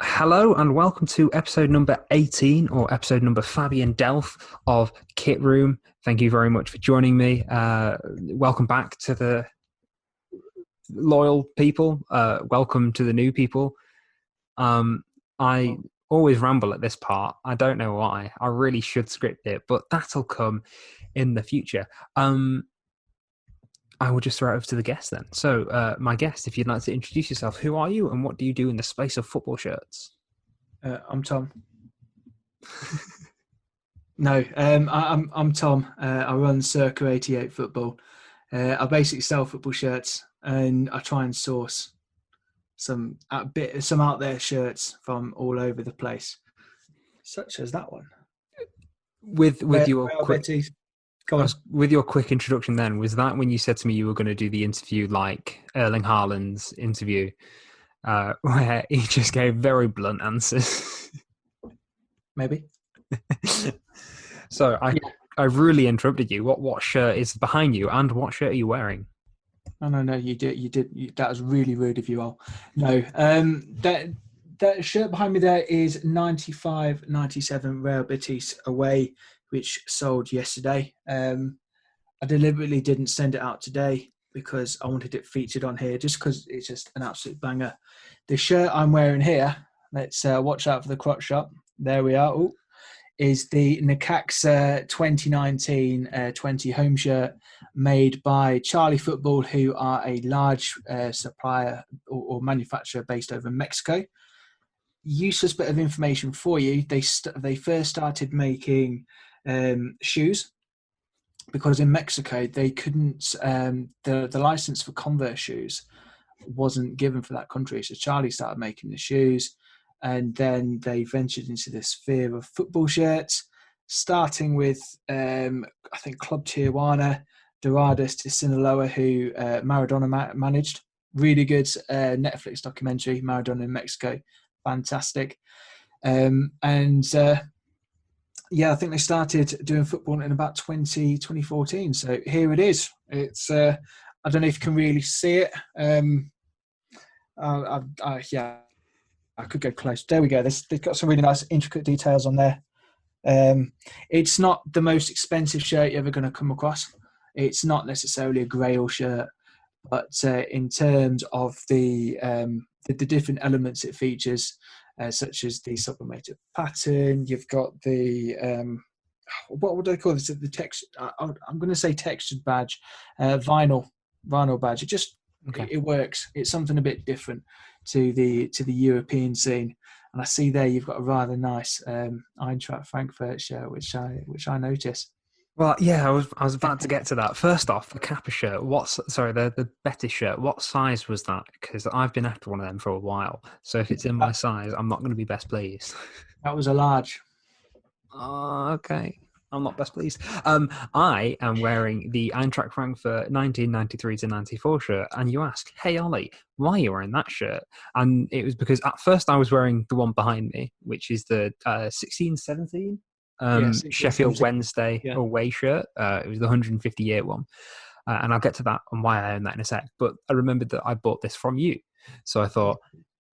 Hello and welcome to episode number 18 or episode number Fabian Delph of Kit Room. Thank you very much for joining me. Welcome back to the loyal people. Welcome to the new people. I always ramble at this part. I don't know why. I really should script it, but that'll come in the future. I will just throw it over to the guest then. So, my guest, if you'd like to introduce yourself, who are you and what do you do in the space of football shirts? I'm Tom. No, I'm Tom. I run Circa88 football. I basically sell football shirts, and I try and source some out there shirts from all over the place, such as that one. With your Well, quick Betty, go on. with your quick introduction then, was that when you said to me you were going to do the interview like Erling Haaland's interview, where he just gave very blunt answers? Maybe. So Yeah. I really interrupted you. What shirt is behind you, and what shirt are you wearing? No. You did. That was really rude of you all. No. That shirt behind me there is 95-97 Real Betis away, which sold yesterday. I deliberately didn't send it out today because I wanted it featured on here, just because it's just an absolute banger. The shirt I'm wearing here, let's watch out for the crotch shot. There we are. Ooh, is the Necaxa 2019-20 home shirt made by Charlie Football, who are a large supplier or manufacturer based over in Mexico. Useless bit of information for you. They first started making shoes because in Mexico they couldn't the license for Converse shoes wasn't given for that country. So Charlie started making the shoes, and then they ventured into the sphere of football shirts, starting with I think Club Tijuana, Dorados to Sinaloa, who Maradona managed. Really good Netflix documentary, Maradona in Mexico, fantastic. And yeah, I think they started doing football in about 2014. So here it is. It's I don't know if you can really see it. Yeah, I could go close. There we go. They've got some really nice intricate details on there. It's not the most expensive shirt you're ever going to come across. It's not necessarily a Grail shirt, but in terms of the different elements it features, such as the sublimated pattern, you've got the what would I call this? The text. I'm going to say textured badge, vinyl badge. Okay. It works. It's something a bit different to the European scene. And I see there you've got a rather nice Eintracht Frankfurt shirt, which I notice. Well, yeah, I was about to get to that. First off, the Kappa shirt. The Betis shirt. What size was that? Because I've been after one of them for a while. So if it's in my size, I'm not going to be best pleased. That was a large. Oh, okay. I'm not best pleased. I am wearing the Eintracht Frankfurt 1993 to 94 shirt, and you ask, "Hey Ollie, why are you wearing that shirt?" And it was because at first I was wearing the one behind me, which is the 16-17 Yeah, Sheffield 16-17. Wednesday Yeah. away shirt. It was the 150-year one, and I'll get to that and why I own that in a sec. But I remembered that I bought this from you, so I thought,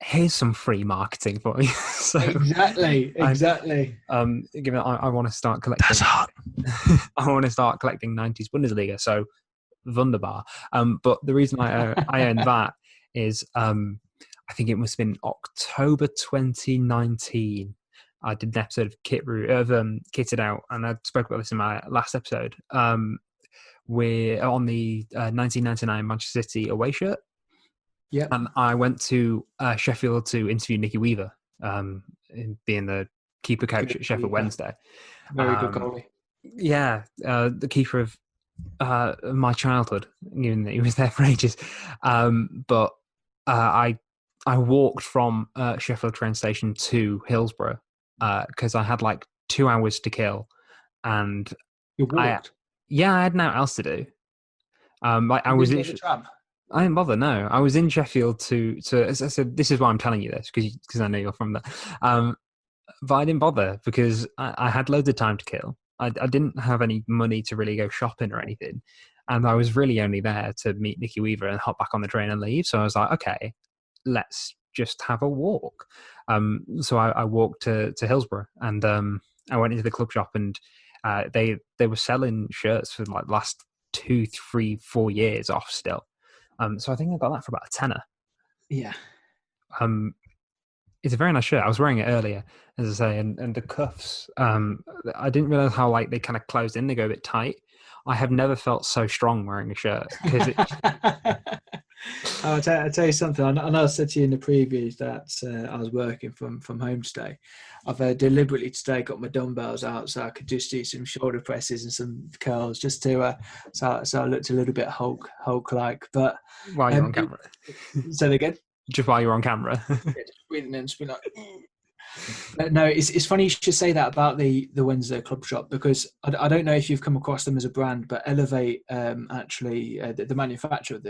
here's some free marketing for you. So Exactly. given I want to start collecting, That's hot. I want to start collecting 90s Bundesliga. So wunderbar. But the reason I own that is I think it must have been October 2019. I did an episode of Kitted Out, and I spoke about this in my last episode. We're on the 1999 Manchester City away shirt. Yeah. And I went to Sheffield to interview Nicky Weaver, being the keeper coach at Sheffield Wednesday. Very good goalie. Yeah, the keeper of my childhood, given that he was there for ages. But I walked from Sheffield train station to Hillsborough because I had like 2 hours to kill, and You I walked. I had nothing else to do. Like I You was didn't get the literally. tram. I didn't bother. No, I was in Sheffield to. As I said, this is why I'm telling you this because I know you're from there. But I didn't bother because I had loads of time to kill. I didn't have any money to really go shopping or anything, and I was really only there to meet Nicky Weaver and hop back on the train and leave. So I was like, okay, let's just have a walk. So I walked to Hillsborough, and I went into the club shop, and they were selling shirts for like last 2, 3, 4 years off still. So I think I got that for about a tenner. Yeah. It's a very nice shirt. I was wearing it earlier, as I say, and the cuffs. I didn't realize how like they kind of closed in. They go a bit tight. I have never felt so strong wearing a shirt because it. I'll tell you something. I know I said to you in the previews that I was working from home today. I've deliberately today got my dumbbells out so I could just do some shoulder presses and some curls just to so I looked a little bit Hulk like. But While you're on camera. Say that again. Just while you're on camera. Yeah, just breathing in, just be like. No, it's funny you should say that about the Wednesday Club Shop, because I don't know if you've come across them as a brand, but Elevate actually the manufacturer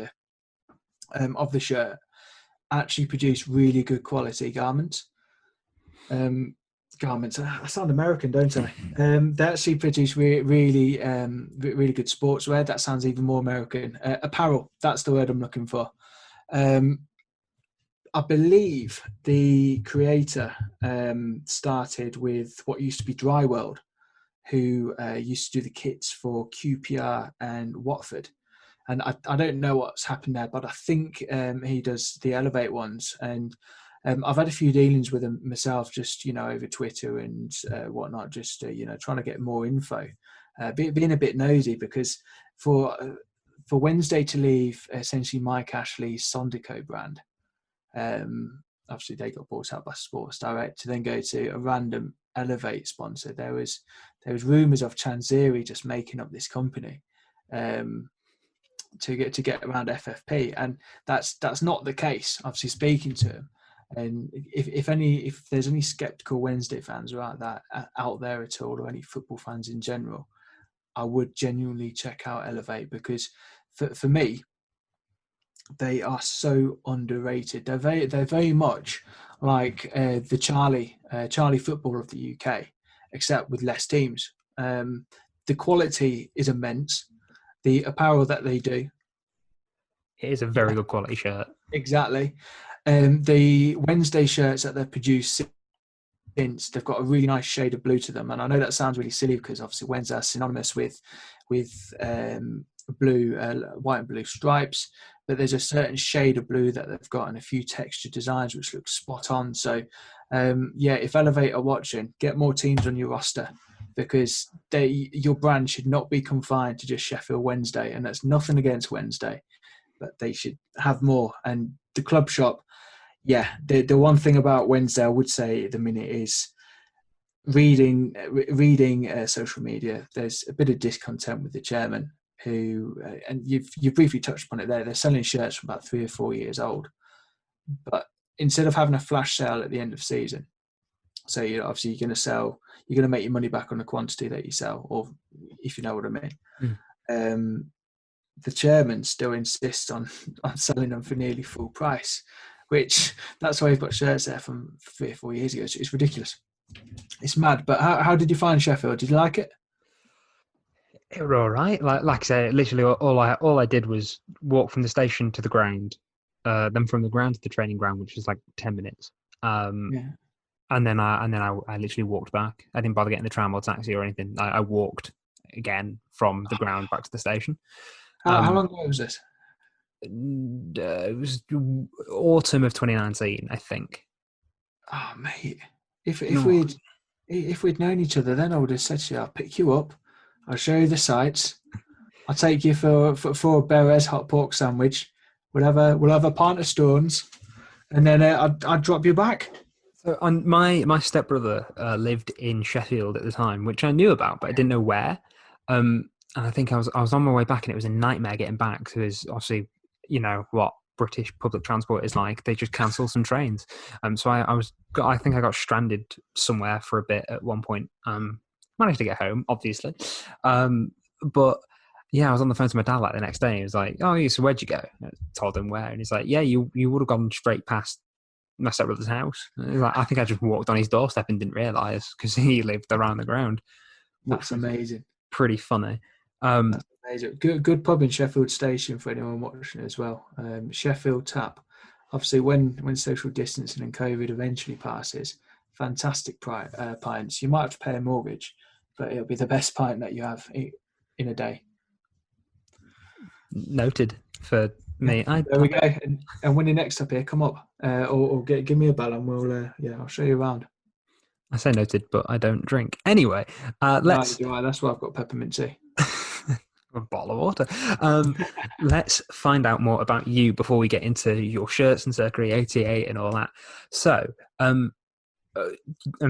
of the shirt actually produce really good quality garments. I sound American, don't I? They actually produce really good sportswear. That sounds even more American. Apparel, that's the word I'm looking for. I believe the creator started with what used to be Dry World, who used to do the kits for QPR and Watford. And I don't know what's happened there, but I think he does the Elevate ones. And I've had a few dealings with him myself, just, over Twitter and whatnot, just, trying to get more info. Being a bit nosy, because for Wednesday to leave essentially Mike Ashley's Sondico brand, obviously they got bought out by Sports Direct, to then go to a random Elevate sponsor. There was rumours of Chanzeri just making up this company to get around FFP, and that's not the case. Obviously, speaking to him, and if there's any skeptical Wednesday fans out there at all, or any football fans in general, I would genuinely check out Elevate, because for me, they are so underrated. They're very much like the Charlie football of the UK, except with less teams. The quality is immense. The apparel that they do, it is a very good quality shirt. Exactly. The Wednesday shirts that they've produced since, they've got a really nice shade of blue to them. And I know that sounds really silly, because obviously Wednesday are synonymous with blue, white and blue stripes, but there's a certain shade of blue that they've got and a few texture designs which look spot on. So if Elevate are watching, get more teams on your roster, because your brand should not be confined to just Sheffield Wednesday. And that's nothing against Wednesday, but they should have more. And the club shop, the one thing about Wednesday I would say at the minute is reading social media. There's a bit of discontent with the chairman, who and you've briefly touched upon it there. They're selling shirts from about 3 or 4 years old, but instead of having a flash sale at the end of season, so obviously you're going to make your money back on the quantity that you sell, or if you know what I mean. The chairman still insists on selling them for nearly full price, which that's why you've got shirts there from 3 or 4 years ago. It's ridiculous. It's mad. But how did you find Sheffield? Did you like it? It was all right. Like I say, literally all I did was walk from the station to the ground, then from the ground to the training ground, which was like 10 minutes. And then I literally walked back. I didn't bother getting the tram or taxi or anything. I walked again from the ground back to the station. How long ago was this? It was autumn of 2019, I think. Oh, mate! If we'd known each other, then I would have said to you, "I'll pick you up. I'll show you the sights. I'll take you for a Beres hot pork sandwich. We'll have a pint of Stones, and then I'd drop you back." So my stepbrother lived in Sheffield at the time, which I knew about, but I didn't know where. And I think I was on my way back, and it was a nightmare getting back, because obviously, what British public transport is like. They just cancel some trains. So I think I got stranded somewhere for a bit at one point. Managed to get home, obviously. But yeah, I was on the phone to my dad like the next day. He was like, "Oh, so where'd you go?" I told him where, and he's like, "Yeah, you would have gone straight past my stepbrother's house." And he's like, I think I just walked on his doorstep and didn't realise, because he lived around the ground. That's amazing. Pretty funny. That's amazing. Good pub in Sheffield Station for anyone watching as well. Sheffield Tap. obviously when social distancing and COVID eventually passes, fantastic pints. You might have to pay a mortgage, but it'll be the best pint that you have in a day. Noted for me. There we go. And when you're next up here, come up or give me a bell and we'll I'll show you around. I say noted, but I don't drink. Anyway, let's. No, that's why I've got peppermint tea. A bottle of water. Let's find out more about you before we get into your shirts and Circa88 and all that. So, I'm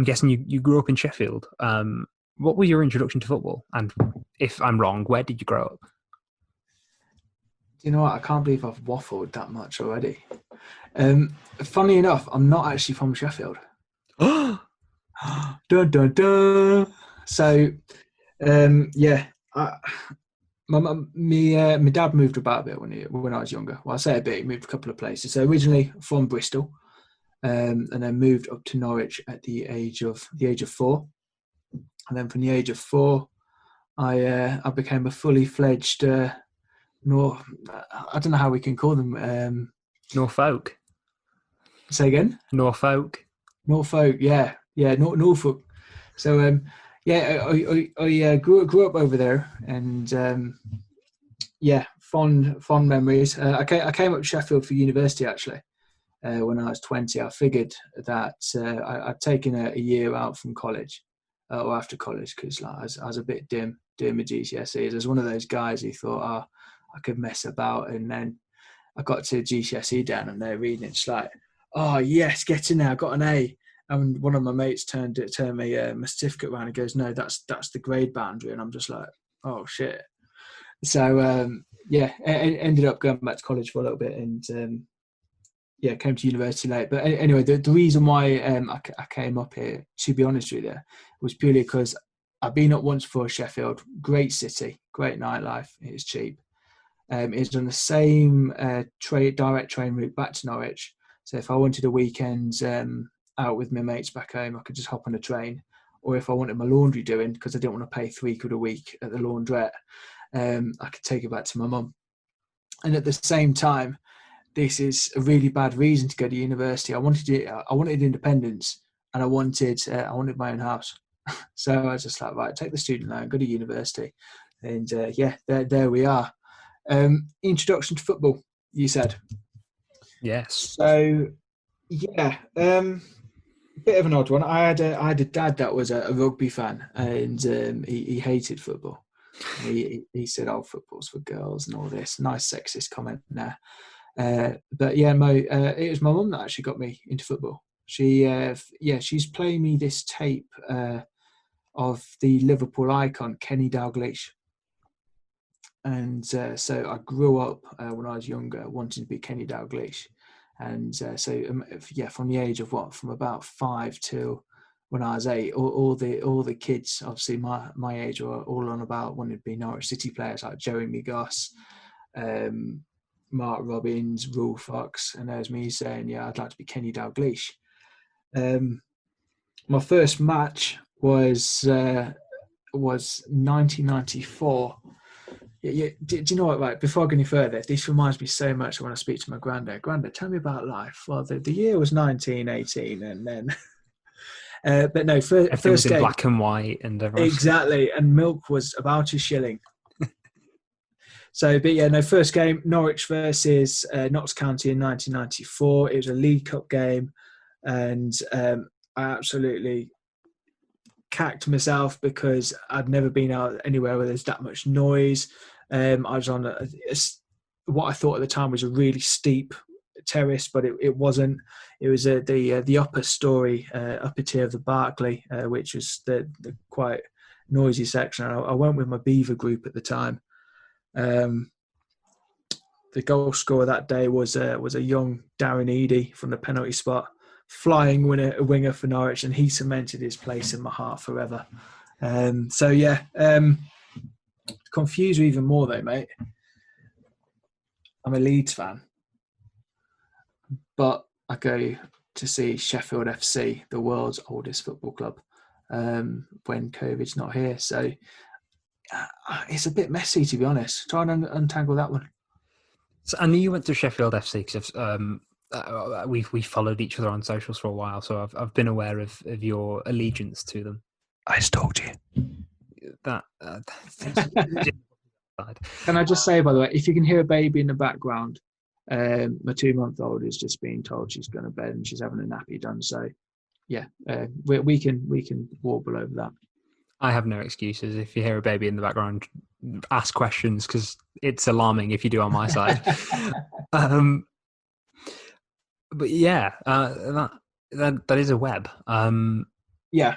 guessing you grew up in Sheffield. What was your introduction to football? And if I'm wrong, where did you grow up? You know what? I can't believe I've waffled that much already. Funny enough, I'm not actually from Sheffield. Dun, dun, dun. So, my dad moved about a bit when I was younger. Well, I say a bit. He moved a couple of places. So originally from Bristol, and then moved up to Norwich at the age of 4. And then from the age of 4, I became a fully fledged. I don't know how we can call them. Norfolk. Say again. Norfolk. Yeah, Norfolk. So I grew up over there, and fond memories. I came up to Sheffield for university actually. When I was 20, I figured that I'd taken a year out from college or after college because I was a bit dim doing my GCSEs. I was one of those guys who thought, I could mess about, and then I got to GCSE down and they're reading it. It's like, oh yes, get in there, I got an A. And one of my mates turned my certificate around and goes, no, that's the grade boundary. And I'm just like, oh shit. So ended up going back to college for a little bit and came to university late. But anyway, the reason why I came up here, to be honest with you, was purely because I've been up once before Sheffield. Great city, great nightlife. It's cheap. It's on the same direct train route back to Norwich. So if I wanted a weekend out with my mates back home, I could just hop on a train. Or if I wanted my laundry doing, because I didn't want to pay £3 a week at the laundrette, I could take it back to my mum. And at the same time, this is a really bad reason to go to university. I wanted independence, and I wanted my own house. So I was just like, right, take the student loan, go to university, and there we are. Introduction to football, you said. Yes. So bit of an odd one. I had a dad that was a rugby fan, and he hated football. He said, "Oh, football's for girls" and all this. Nice sexist comment there. But yeah, it was my mum that actually got me into football. She's playing me this tape of the Liverpool icon Kenny Dalglish. And so I grew up when I was younger wanting to be Kenny Dalglish. And from the age of from about 5 till when I was 8, all the kids, obviously my age, were all on about wanting to be Norwich City players like Jeremy Goss, Mark Robbins, Rule Fox, and there's me saying, yeah, I'd like to be Kenny Dalglish. My first match was 1994. Yeah. Do you know what? Right, before I go any further, this reminds me so much when I speak to my granddad. Granddad, tell me about life. Well, the year was 1918, and then, but no, first was in game, black and white, and everyone... exactly, and milk was about a shilling. So, but yeah, no, first game, Norwich versus Notts County in 1994. It was a League Cup game, and I absolutely cacked myself because I'd never been out anywhere where there's that much noise. I was on what I thought at the time was a really steep terrace, but it wasn't. It was the upper story, upper tier of the Barclay, which was the quite noisy section. I went with my Beaver group at the time. The goal scorer that day was a young Darren Eady from the penalty spot, flying winger for Norwich, and he cemented his place in my heart forever. Confuse you even more though, mate. I'm a Leeds fan, but I go to see Sheffield FC, the world's oldest football club, when COVID's not here. So it's a bit messy, to be honest. Try and untangle that one. So I knew you went to Sheffield FC because we've followed each other on socials for a while, so I've been aware of your allegiance to them. I stalked you. That Can I just say, by the way, if you can hear a baby in the background, my 2-month-old is just being told she's going to bed and she's having a nappy done. So, yeah, we can warble over that. I have no excuses. If you hear a baby in the background, ask questions because it's alarming if you do on my side. But yeah, that is a web. Yeah,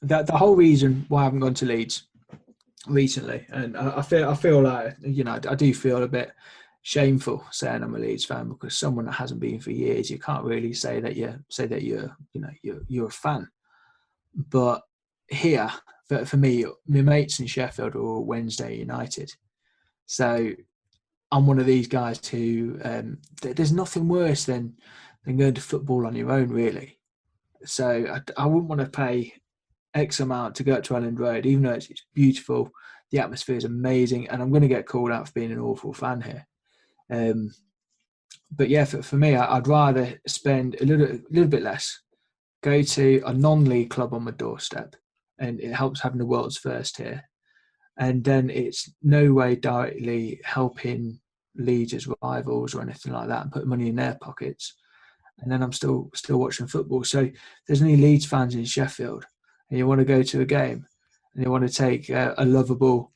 the whole reason why I haven't gone to Leeds recently, and I feel like, you know, I do feel a bit shameful saying I'm a Leeds fan, because someone that hasn't been for years, you can't really say that you're a fan. But here, for me, my mates in Sheffield are all Wednesday United, so I'm one of these guys who there's nothing worse than going to football on your own, really. So I wouldn't want to pay X amount to go up to Elland Road, even though it's beautiful, the atmosphere is amazing, and I'm going to get called out for being an awful fan here. But yeah, for me, I'd rather spend a little bit less, go to a non-league club on my doorstep, and it helps having the world's first here. And then it's no way directly helping Leeds as rivals or anything like that and put money in their pockets. And then I'm still watching football. So if there's any Leeds fans in Sheffield and you want to go to a game and you want to take a lovable,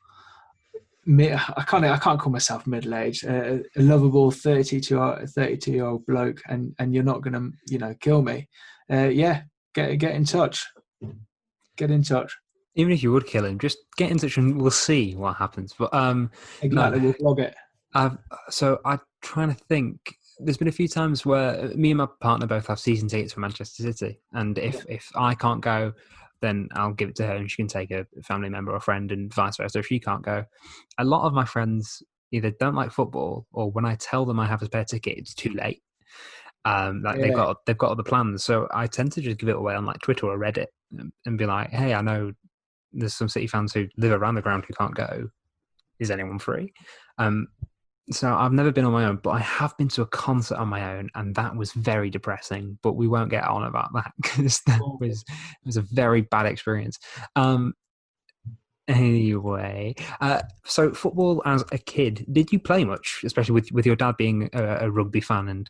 I can't call myself middle-aged, a lovable 32-year-old bloke, and you're not going to, you know, kill me. Get in touch. Get in touch. Even if you would kill him, just get in touch and we'll see what happens. But exactly, no, we'll vlog it. So I'm trying to think. There's been a few times where me and my partner both have season tickets for Manchester City, and if I can't go, then I'll give it to her and she can take a family member or friend, and vice versa if she can't go. A lot of my friends either don't like football, or when I tell them I have a spare ticket, it's too late. They've got other plans, so I tend to just give it away on like Twitter or Reddit and be like, hey, I know there's some City fans who live around the ground who can't go. Is anyone free? So I've never been on my own, but I have been to a concert on my own, and that was very depressing. But we won't get on about that because it was a very bad experience. Anyway, so football as a kid, did you play much, especially with your dad being a rugby fan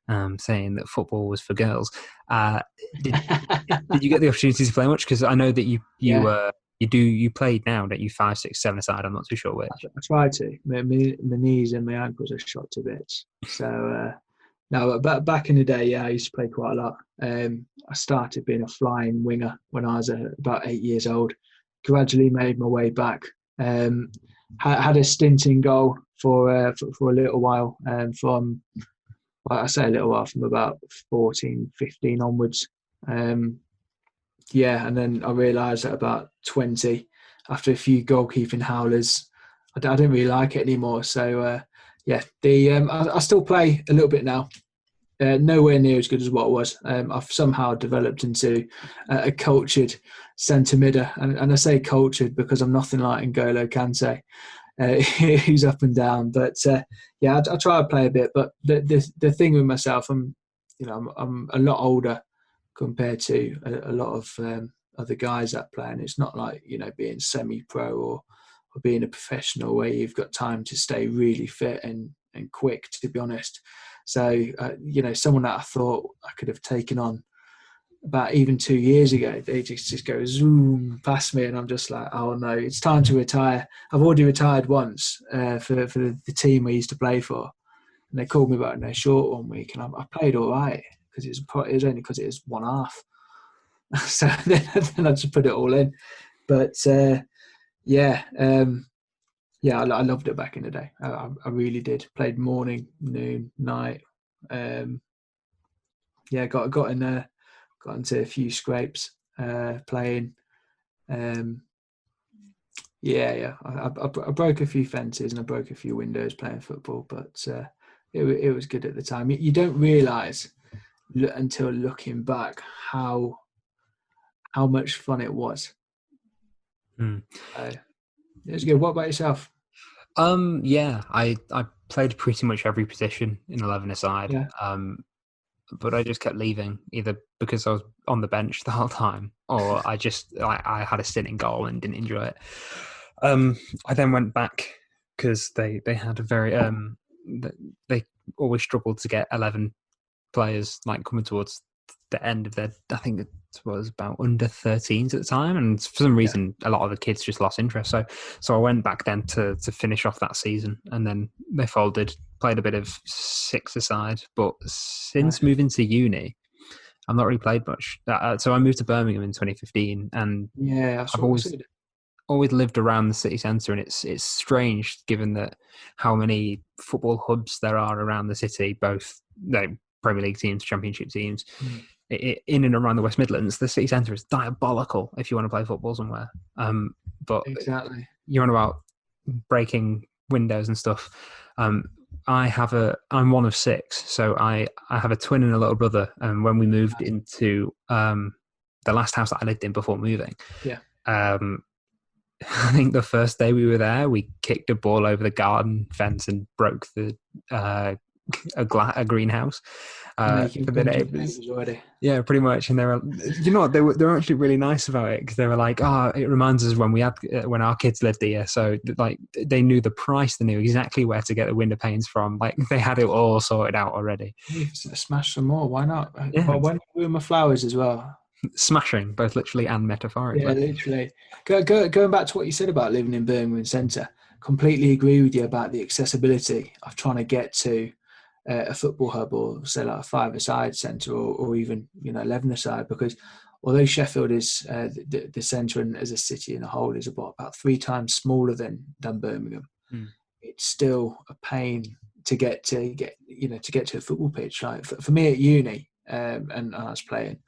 and saying that football was for girls? Did you get the opportunity to play much? Because I know that you played now, that you 5, 6, 7 aside. I'm not too sure which. I tried to. My knees and my ankles are shot to bits. So no, but back in the day, I used to play quite a lot. I started being a flying winger when I was about 8 years old. Gradually made my way back. Had a stint in goal for a little while. From about 14, 15 onwards. And then I realised at about 20, after a few goalkeeping howlers, I didn't really like it anymore. So I still play a little bit now. Nowhere near as good as what I was. I've somehow developed into a cultured centre midder, and I say cultured because I'm nothing like N'Golo Kante, who's up and down. But I try to play a bit. But the thing with myself, I'm a lot older compared to a lot of other guys that play, and it's not like, you know, being semi-pro or being a professional where you've got time to stay really fit and quick, to be honest. So someone that I thought I could have taken on about even 2 years ago, they just go zoom past me, and I'm just like, oh no, it's time to retire. I've already retired once for the team I used to play for, and they called me back in a short 1 week, and I played all right because it was only because it was one half. So then I just put it all in. But I loved it back in the day. I really did. Played morning, noon, night. Got into a few scrapes playing. I broke a few fences and I broke a few windows playing football, but it was good at the time. You don't realise until looking back how much fun it was. It was good. What about yourself? I played pretty much every position in 11 aside. Yeah. but I just kept leaving, either because I was on the bench the whole time, or I had a stint in goal and didn't enjoy it. I then went back because they had a very they always struggled to get 11 players like coming towards the end of their. I think it was about under 13s at the time, and for some reason a lot of the kids just lost interest. So I went back then to finish off that season, and then they folded. Played a bit of six-a-side, but since moving to uni, I've not really played much. So I moved to Birmingham in 2015, and I've always lived around the city centre, and it's strange given that how many football hubs there are around the city, both Premier League teams, Championship teams. In and around the West Midlands, the city centre is diabolical if you want to play football somewhere. But exactly, you're on about breaking windows and stuff. I'm one of six, so I have a twin and a little brother. And when we moved into the last house that I lived in before moving, I think the first day we were there, we kicked a ball over the garden fence and broke a greenhouse for the neighbours. Yeah, pretty much. And they were, they were actually really nice about it, because they were like, "Oh, it reminds us when our kids lived here." So like they knew the price, they knew exactly where to get the window panes from. Like they had it all sorted out already. Smash some more. Why not? Yeah. Well, when we were my flowers as well. Smashing, both literally and metaphorically. Yeah, literally. Going back to what you said about living in Birmingham Centre, completely agree with you about the accessibility of trying to get to a football hub, or say like a five-a-side centre, or even 11-a-side, because although Sheffield is the centre, and as a city in a whole is about 3 times smaller than Birmingham, it's still a pain to get to a football pitch. Like for me at uni, and I was playing,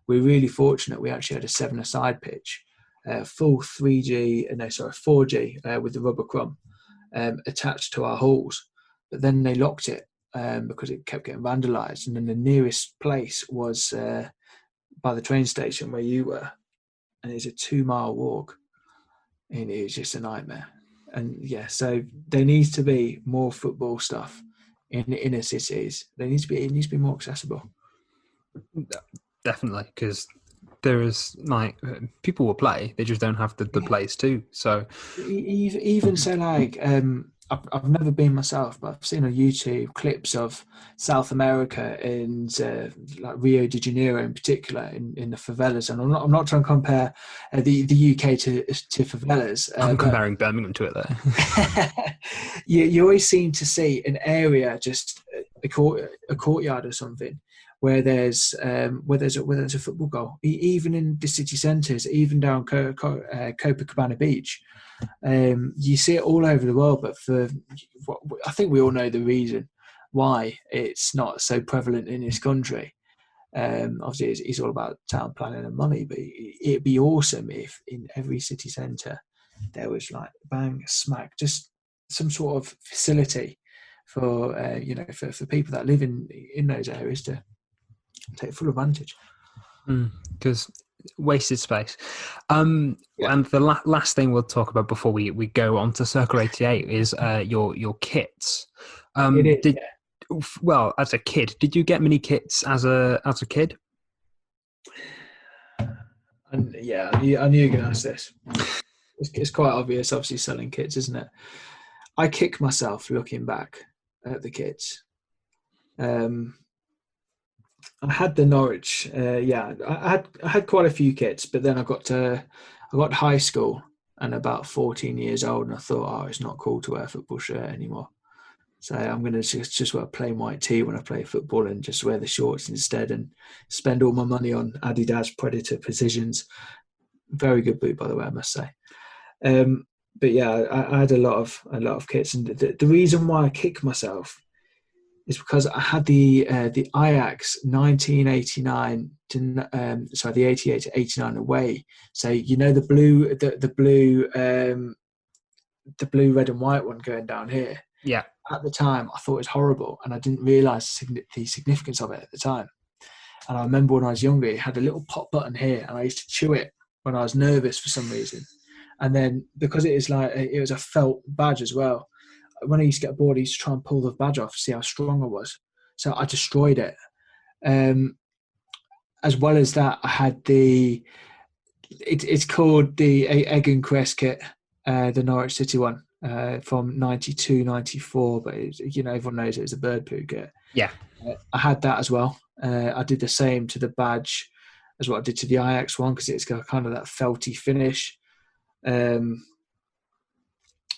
we're really fortunate. We actually had a 7-a-side pitch, full 4G with the rubber crumb attached to our halls. But then they locked it because it kept getting vandalised. And then the nearest place was by the train station where you were, and it's a 2-mile walk, and it was just a nightmare. And so there needs to be more football stuff in the inner cities. It needs to be more accessible. Definitely, because there is people will play, they just don't have the place to. So even so, like I've never been myself, but I've seen on YouTube clips of South America and like Rio de Janeiro in particular, in the favelas. And I'm not trying to compare the UK to favelas. I'm comparing Birmingham to it there. You always seem to see an area, just a courtyard or something, where there's a football goal, even in the city centres, even down Copacabana Beach. You see it all over the world, but I think we all know the reason why it's not so prevalent in this country. Obviously, it's all about town planning and money, but it'd be awesome if in every city centre there was like bang smack, just some sort of facility for for people that live in those areas to take full advantage. Because wasted space. And the last thing we'll talk about before we go on to Circa88 is your kits. Well, as a kid, did you get many kits as a kid? And I knew you were going to ask this. It's quite obvious, obviously, selling kits, isn't it? I kick myself looking back at the kits. I had the Norwich. I had quite a few kits, but then I got to high school and about 14 years old, and I thought, it's not cool to wear a football shirt anymore. So I'm going to just wear plain white tee when I play football, and just wear the shorts instead, and spend all my money on Adidas Predator Precisions. Very good boot, by the way, I must say. But I had a lot of kits, and the reason why I kick myself is because I had the Ajax 1989 the 88 to 89 away. So the blue, red and white one going down here. Yeah. At the time, I thought it was horrible, and I didn't realise the significance of it at the time. And I remember when I was younger, it had a little pop button here, and I used to chew it when I was nervous for some reason. And then because it was a felt badge as well, when I used to get bored, I used to try and pull the badge off to see how strong I was. So I destroyed it. As well as that, I had it's called the Egg and Crest kit, the Norwich City one from 92, 94, but everyone knows it was a bird poo kit. Yeah. I had that as well. I did the same to the badge as what I did to the Ajax one, because it's got kind of that felty finish.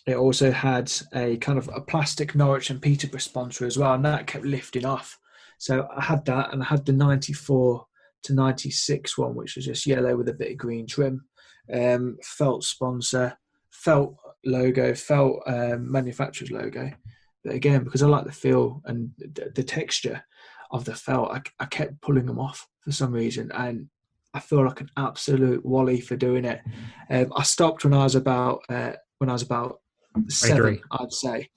It also had a kind of a plastic Norwich and Peterborough sponsor as well, and that kept lifting off. So I had that, and I had the 94 to 96 one, which was just yellow with a bit of green trim. Felt sponsor, felt logo, felt manufacturer's logo. But again, because I like the feel and the texture of the felt, I kept pulling them off for some reason, and I feel like an absolute wally for doing it. I stopped when I was about 7, I'd say.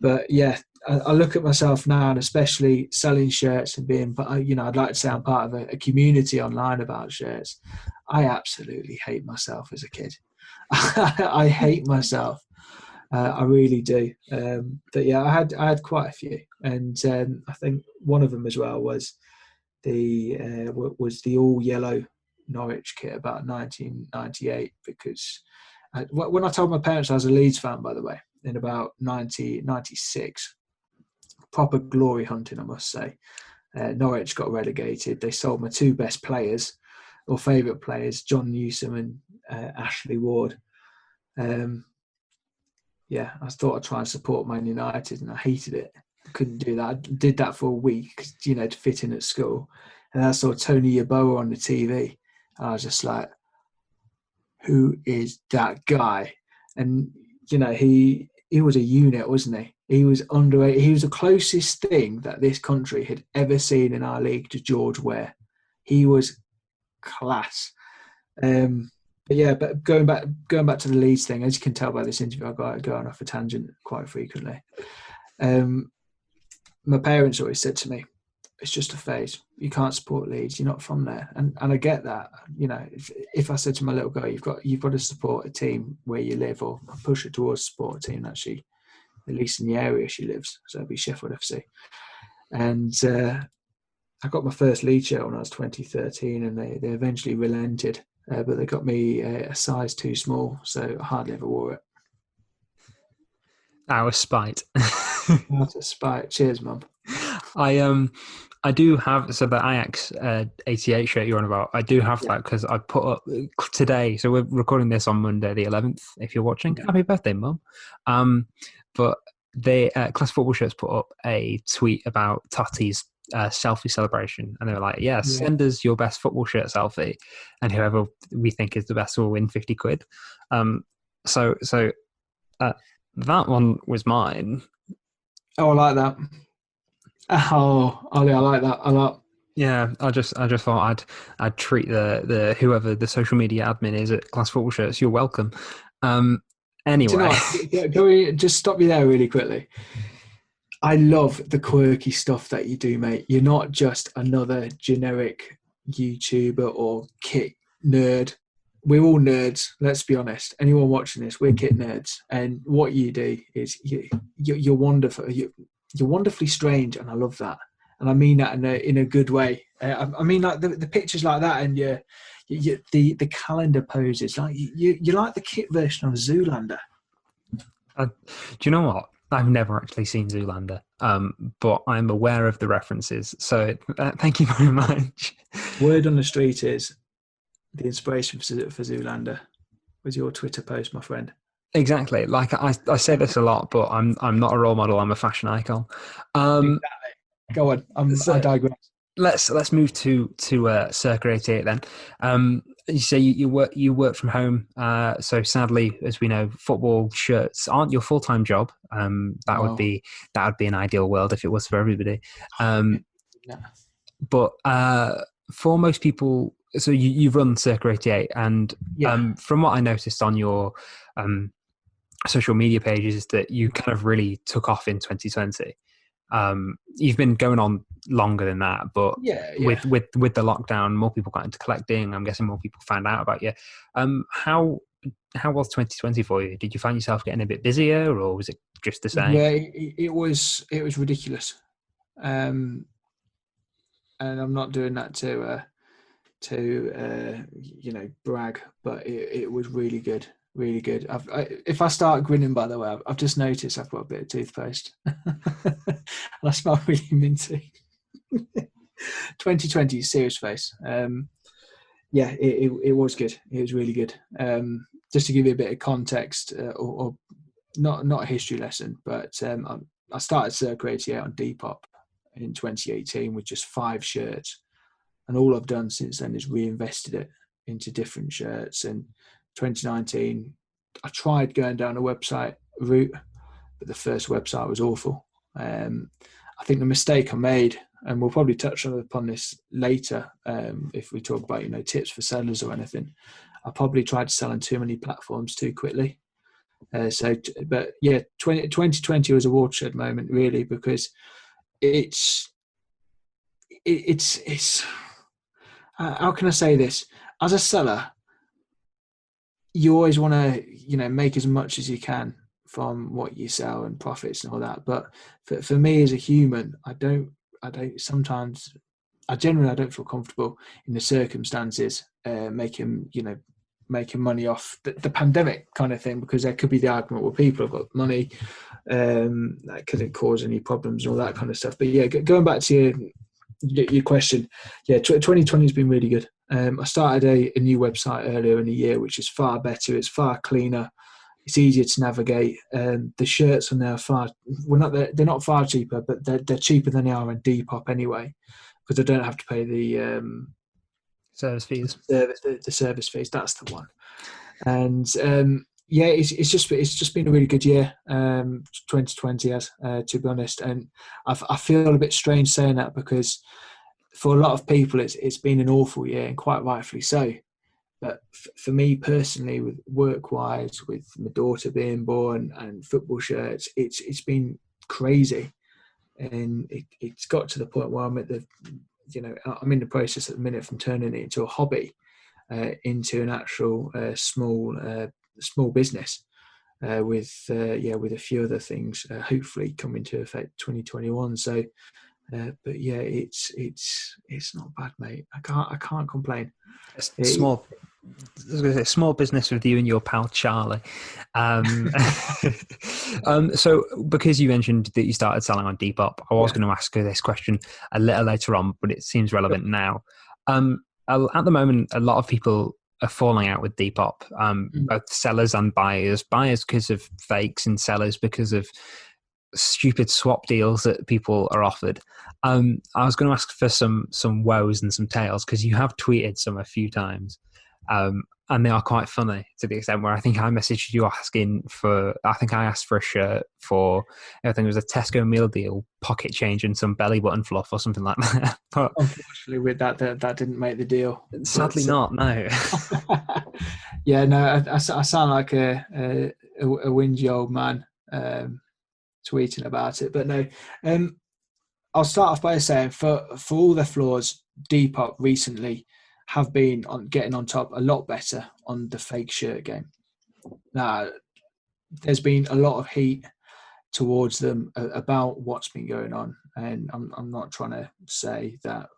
But yeah, I look at myself now, and especially selling shirts and being, I'd like to say I'm part of a community online about shirts. I absolutely hate myself as a kid. I hate myself. I really do. But yeah, I had quite a few, and I think one of them as well was the all yellow Norwich kit about 1998, because when I told my parents I was a Leeds fan, by the way, in about 1996, proper glory hunting, I must say. Norwich got relegated. They sold my 2 best players, or favourite players, John Newsom and Ashley Ward. Yeah, I thought I'd try and support Man United, and I hated it. I couldn't do that. I did that for a week, to fit in at school. And I saw Tony Yeboah on the TV. And I was just like, who is that guy? And, he was a unit, wasn't he? He was underrated. He was the closest thing that this country had ever seen in our league to George Ware. He was class. But going back to the Leeds thing, as you can tell by this interview, I got going off a tangent quite frequently. My parents always said to me, it's just a phase. You can't support Leeds. You're not from there. And I get that. If I said to my little girl, you've got to support a team where you live, or push her towards support a team that she, at least in the area she lives. So it'd be Sheffield FC. And I got my first Leeds shirt when I was 2013, and they eventually relented. But they got me a size too small, so I hardly ever wore it. Out of spite. Out of spite. Cheers, Mum. I do have, so the Ajax 88 shirt you're on about, I do have that because I put up today, so we're recording this on Monday the 11th, if you're watching. Happy birthday, Mum. But they, Class Football Shirts put up a tweet about Totti's selfie celebration, and they were like, send us your best football shirt selfie, and whoever we think is the best will win 50 quid. So that one was mine. Oh, I like that. Oh, Ollie, I like that a lot. Yeah, I just thought I'd treat the whoever the social media admin is at Class Football Shirts. You're welcome. Anyway, can we just stop you there really quickly? I love the quirky stuff that you do, mate. You're not just another generic YouTuber or kit nerd. We're all nerds, let's be honest. Anyone watching this, we're kit nerds. And what you do is you're wonderful. You're wonderfully strange, and I love that. And I mean that in a good way. I mean, like the pictures like that, and the calendar poses. Like you're like the kit version of Zoolander. Do you know what? I've never actually seen Zoolander, but I'm aware of the references. So thank you very much. Word on the street is the inspiration for Zoolander was your Twitter post, my friend. Exactly. Like I say this a lot, but I'm not a role model. I'm a fashion icon. Exactly. Go on. I digress. Let's move to Circa88 then. You say you work from home. So sadly, as we know, football shirts aren't your full-time job. That would be an ideal world if it was for everybody. But for most people, so you run Circa88, and from what I noticed on your social media pages, is that you kind of really took off in 2020. You've been going on longer than that, but with the lockdown, more people got into collecting. I'm guessing more people found out about you. How was 2020 for you? Did you find yourself getting a bit busier, or was it just the same? Yeah, it was ridiculous. And and I'm not doing that to brag, but it was really good, really good. If I start grinning, by the way, I've just noticed I've got a bit of toothpaste, and I smell really minty. 2020 serious face. Yeah, it was good. It was really good. Just to give you a bit of context, or not a history lesson, but I started Circa88 on Depop in 2018 with just 5 shirts, and all I've done since then is reinvested it into different shirts. And 2019, I tried going down a website route, but the first website was awful. I think the mistake I made, and we'll probably touch upon this later if we talk about tips for sellers or anything, I probably tried to sell on too many platforms too quickly. But yeah, 2020 was a watershed moment really, because it's how can I say this? As a seller, you always want to make as much as you can from what you sell and profits and all that. But for me as a human, I generally don't feel comfortable in the circumstances making money off the pandemic kind of thing, because there could be the argument where people have got money that could cause any problems and all that kind of stuff. But yeah, going back to your question, yeah, 2020 has been really good. I started a new website earlier in the year, which is far better. It's far cleaner. It's easier to navigate. The shirts on there they're not far cheaper, but they're cheaper than they are on Depop anyway, because I don't have to pay the service fees. The service fees. That's the one. And yeah, it's just been a really good year. 2020 has, to be honest, and I feel a bit strange saying that, because for a lot of people it's been an awful year, and quite rightfully so. But for me personally, with work-wise, with my daughter being born and football shirts, it's been crazy, and it's got to the point where I'm I'm in the process at the minute from turning it into a hobby, into an actual small business, with a few other things hopefully coming to effect 2021. So, but yeah, it's not bad, mate. I can't complain. Small. I was going to say small business with you and your pal Charlie. So because you mentioned that you started selling on Depop, I was going to ask you this question a little later on, but it seems relevant now. At the moment, a lot of people are falling out with Depop, both sellers and buyers. Buyers because of fakes, and sellers because of stupid swap deals that people are offered. I was going to ask for some woes and some tales, because you have tweeted some a few times. And they are quite funny, to the extent where I think I messaged you asking for, I think I asked for a shirt for, I think it was a Tesco meal deal, pocket change and some belly button fluff or something like that. But unfortunately with that didn't make the deal. Sadly not, no. Yeah, no, I sound like a whingy old man tweeting about it. But no, I'll start off by saying for all their flaws, Depop recently have been getting on top a lot better on the fake shirt game. Now, there's been a lot of heat towards them about what's been going on, and I'm not trying to say that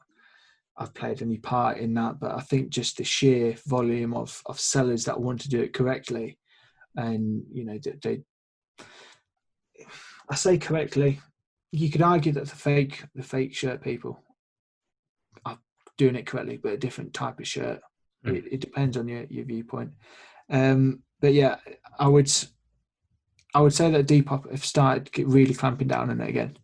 I've played any part in that, but I think just the sheer volume of sellers that want to do it correctly, and I say correctly, you could argue that the fake shirt people are doing it correctly, but a different type of shirt. It depends on your viewpoint. But yeah, I would say that Depop have started really clamping down on it again.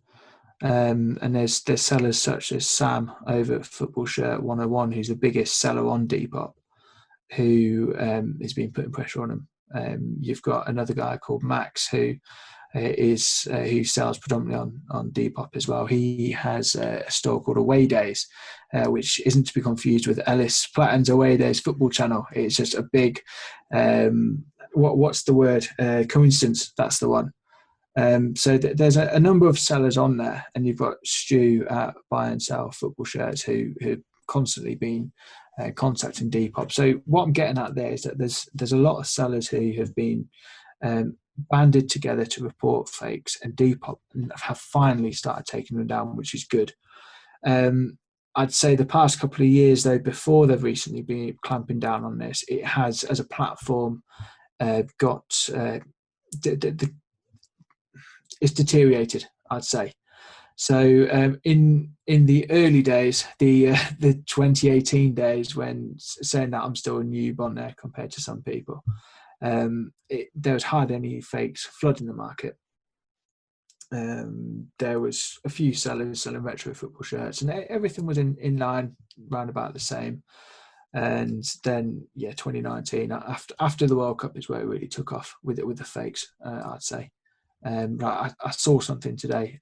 And there's sellers such as Sam over at Football Shirt 101, who's the biggest seller on Depop, who has been putting pressure on them. You've got another guy called Max who sells predominantly on Depop as well. He has a store called Away Days, which isn't to be confused with Ellis Platten's Away Days football channel. It's just a big what's the word? Coincidence. That's the one. So there's a number of sellers on there, and you've got Stu at Buy and Sell Football Shirts who constantly been contacting Depop. So what I'm getting at there is that there's a lot of sellers who have been banded together to report fakes, and Depop have finally started taking them down, which is good. I'd say the past couple of years, though, before they've recently been clamping down on this, it has, as a platform, got it's deteriorated, I'd say. So in the early days, the 2018 days, when saying that I'm still a noob on there compared to some people, there was hardly any fakes flooding the market. There was a few sellers selling retro football shirts, and everything was in line, round about the same. And then, 2019, after the World Cup, is where it really took off with the fakes. I'd say. I saw something today.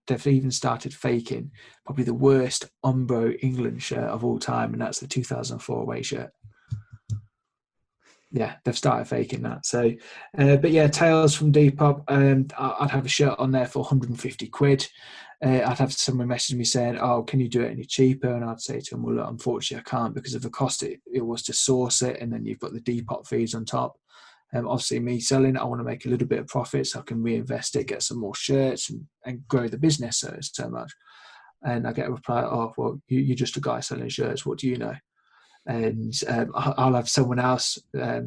They've even started faking probably the worst Umbro England shirt of all time, and that's the 2004 away shirt. Yeah, they've started faking that. So, but yeah, Tales from Depop. I'd have a shirt on there for 150 quid. I'd have someone message me saying, "Oh, can you do it any cheaper?" And I'd say to them, "Well, look, unfortunately, I can't because of the cost it was to source it, and then you've got the Depop fees on top." Obviously, me selling, I want to make a little bit of profit so I can reinvest it, get some more shirts, and grow the business so much. And I get a reply, "Oh, well, you're just a guy selling shirts. What do you know?" And I'll have someone else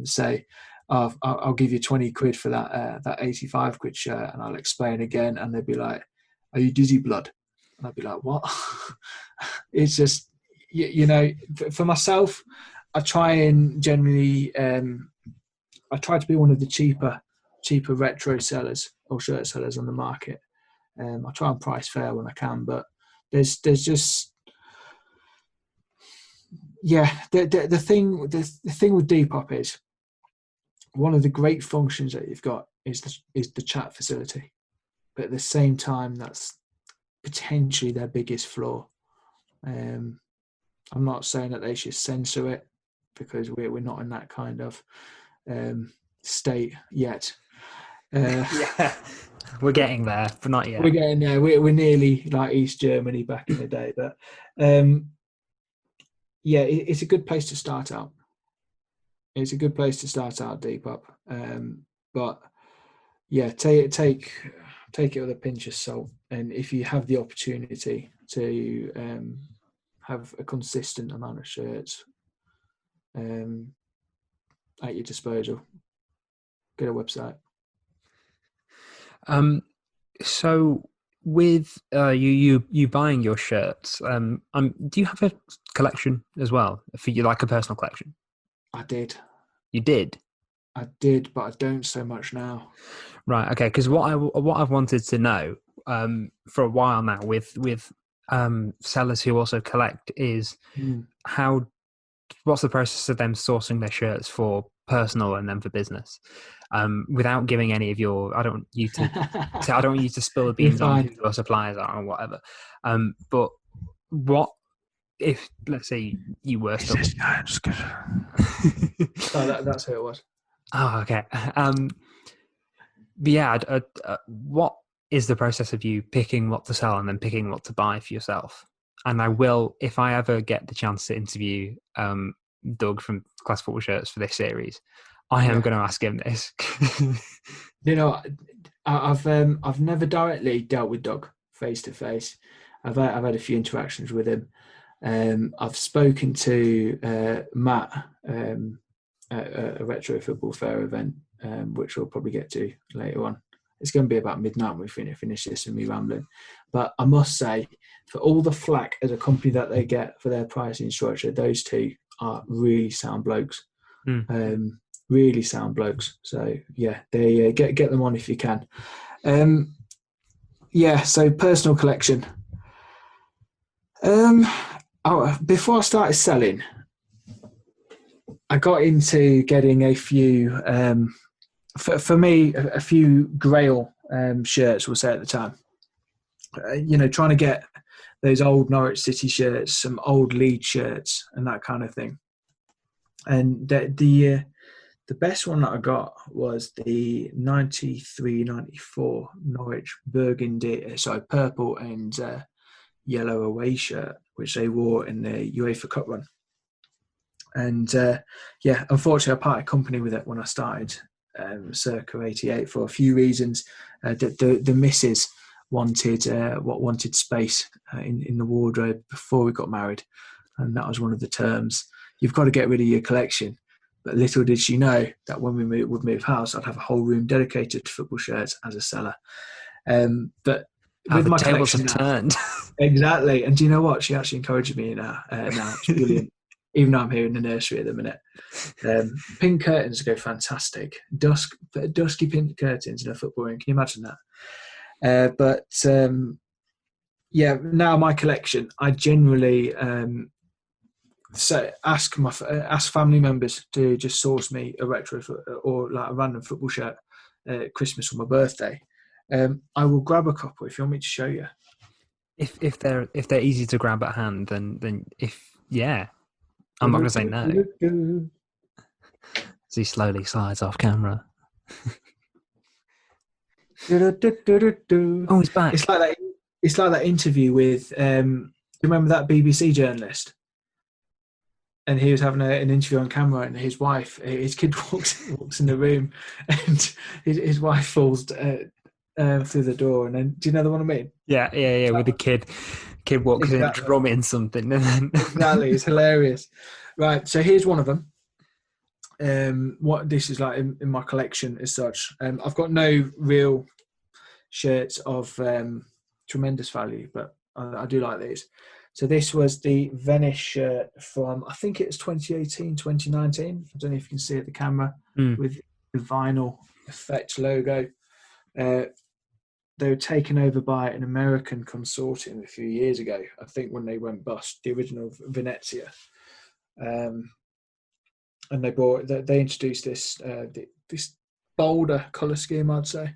say, "Oh, I'll give you 20 quid for that 85 quid shirt," and I'll explain again, and they'll be like, "Are you dizzy blood?" And I'll be like, "What?" It's just, for myself, I try and generally, I try to be one of the cheaper retro sellers or shirt sellers on the market. I try and price fair when I can, but there's just, the thing with Depop is one of the great functions that you've got is the chat facility, but at the same time, that's potentially their biggest flaw. I'm not saying that they should censor it because we're not in that kind of state yet. We're getting there, but not yet. We're getting there. We're nearly like East Germany back in the day, but it's a good place to start out. It's a good place to start out, Depop. But take it with a pinch of salt. And if you have the opportunity to have a consistent amount of shirts at your disposal, get a website. So with you buying your shirts, do you have a collection as well for you, like a personal collection? I did. You did? I did, but I don't so much now. Right. Okay. Because what I've wanted to know for a while now with sellers who also collect is what's the process of them sourcing their shirts for personal and then for business, without giving any of your. I don't want you to spill the beans on who your suppliers are or whatever. But what if, let's say, you were still? That's who it was. Oh, okay. But yeah, what is the process of you picking what to sell and then picking what to buy for yourself? And I will, if I ever get the chance to interview Doug from Class Football Shirts for this series, I am going to ask him this. I've never directly dealt with Doug face to face. I've had a few interactions with him. I've spoken to Matt at a retro football fair event, which we'll probably get to later on. It's going to be about midnight when we finish this and me rambling. But I must say, for all the flack as a company that they get for their pricing structure, those two are really sound blokes. Really sound blokes. So yeah, they get them on if you can. So personal collection. Before I started selling, I got into getting a few, for me, a few Grail shirts, we'll say at the time. Trying to get those old Norwich City shirts, some old Leeds shirts, and that kind of thing. And the best one that I got was the 93-94 Norwich purple and yellow away shirt, which they wore in the UEFA Cup run. And unfortunately, I parted company with it when I started Circa88 for a few reasons. The missus wanted space in the wardrobe before we got married, and that was one of the terms. You've got to get rid of your collection. But little did she know that when we would move house, I'd have a whole room dedicated to football shirts as a seller. But How with the my tables collection have now, turned. exactly. And do you know what? She actually encourages me now. It's brilliant. Even though I'm here in the nursery at the minute. Pink curtains go fantastic. Dusky pink curtains in a football room. Can you imagine that? Now my collection, I generally ask family members to just source me a retro or like a random football shirt at Christmas or my birthday. I will grab a couple if you want me to show you. If they're easy to grab at hand, then I'm not going to say no. As he slowly slides off camera. Oh, he's back. It's like that interview with. Do you remember that BBC journalist? And he was having an interview on camera, and his kid walks in the room, and his wife falls through the door. And then, do you know the one I mean? Yeah. With the kid walks in, drumming something, and then exactly, it's hilarious. Right, so here's one of them. What this is like in my collection as such. I've got no real shirts of tremendous value, but I do like these. So this was the Venice shirt from, I think it's 2018, 2019. I don't know if you can see it at the camera with the vinyl effect logo. They were taken over by an American consortium a few years ago, I think, when they went bust, the original Venezia. And they introduced this bolder colour scheme, I'd say.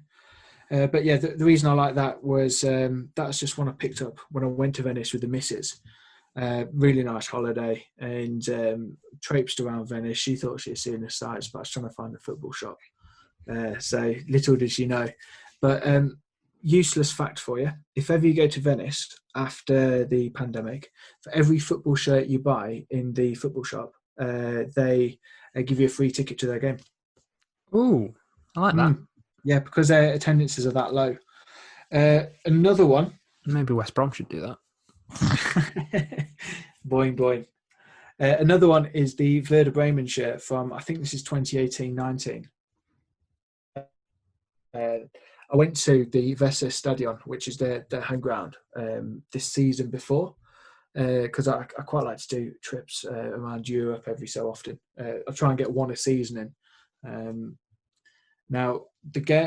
But yeah, the reason I like that was that's just one I picked up when I went to Venice with the missus. Really nice holiday, and traipsed around Venice. She thought she had seen the sights, but I was trying to find a football shop. So little did she know. But useless fact for you: if ever you go to Venice after the pandemic, for every football shirt you buy in the football shop, they give you a free ticket to their game. Ooh, I like that. Yeah, because their attendances are that low. Another one. Maybe West Brom should do that. Boing, boing. Another one is the Werder Bremen shirt from, I think this is 2018-19. I went to the Weser Stadion, which is their home ground, this season before, because I quite like to do trips around Europe every so often. I try and get one a season in. Now,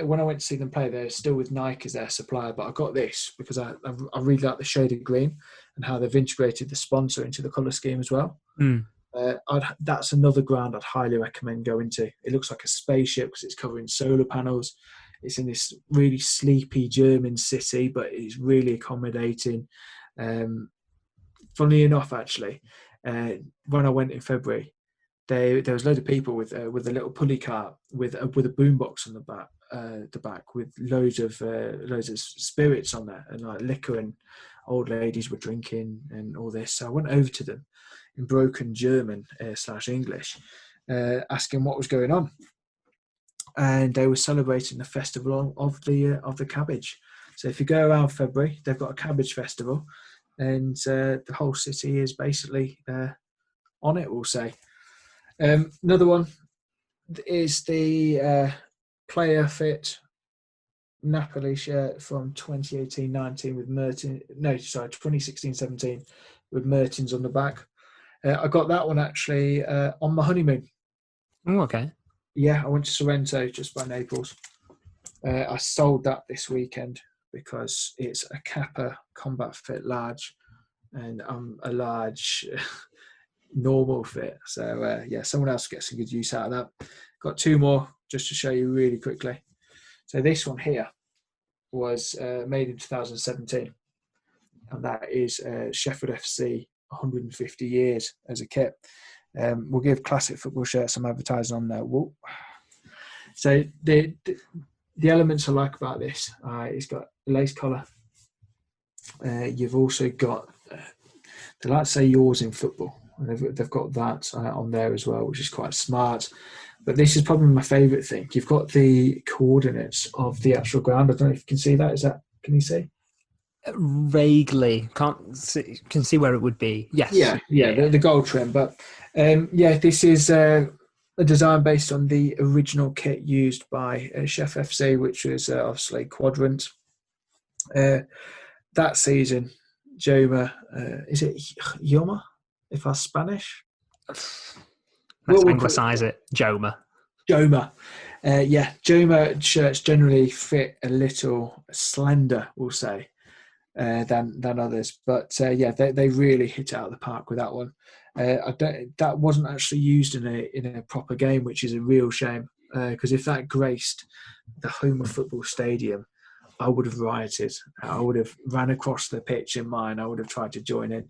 when I went to see them play, they're still with Nike as their supplier, but I got this because I really like the shade of green and how they've integrated the sponsor into the colour scheme as well. That's another ground I'd highly recommend going to. It looks like a spaceship because it's covering solar panels. It's in this really sleepy German city, but it's really accommodating. Funnily enough, actually, when I went in February, there was loads of people with a little pulley cart with a boombox on the back with loads of spirits on there and like liquor, and old ladies were drinking and all this. So I went over to them in broken German / English, asking what was going on, and they were celebrating the festival of the cabbage. So if you go around February, they've got a cabbage festival, and the whole city is basically on it, we'll say. Another one is the player fit Napoli shirt from 2018-19 with 2016-17 with Mertens on the back. I got that one actually on my honeymoon. Oh, okay. Yeah, I went to Sorrento, just by Naples. I sold that this weekend because it's a Kappa combat fit large, and I'm a large normal fit. So someone else gets some good use out of that. Got two more just to show you really quickly. So this one here was made in 2017, and that is Sheffield FC 150 years as a kit. We'll give Classic Football Shirts some advertising on there. Whoa. So the elements I like about this, it's got a lace collar. You've also got, they like to say yours in football. They've got that on there as well, which is quite smart. But this is probably my favourite thing. You've got the coordinates of the actual ground. I don't know if you can see that. Can you see? Vaguely can see where it would be. Yes. Yeah, the gold trim. But this is a design based on the original kit used by Chef FC, which was obviously Quadrant. That season, Joma, is it Yoma? If I'm Spanish, Let's anglicise it, Joma. Joma. Joma shirts generally fit a little slender, we'll say, than others. But they really hit it out of the park with that one. That wasn't actually used in a proper game, which is a real shame. Because if that graced the home of football stadium, I would have rioted. I would have ran across the pitch in mine. I would have tried to join in.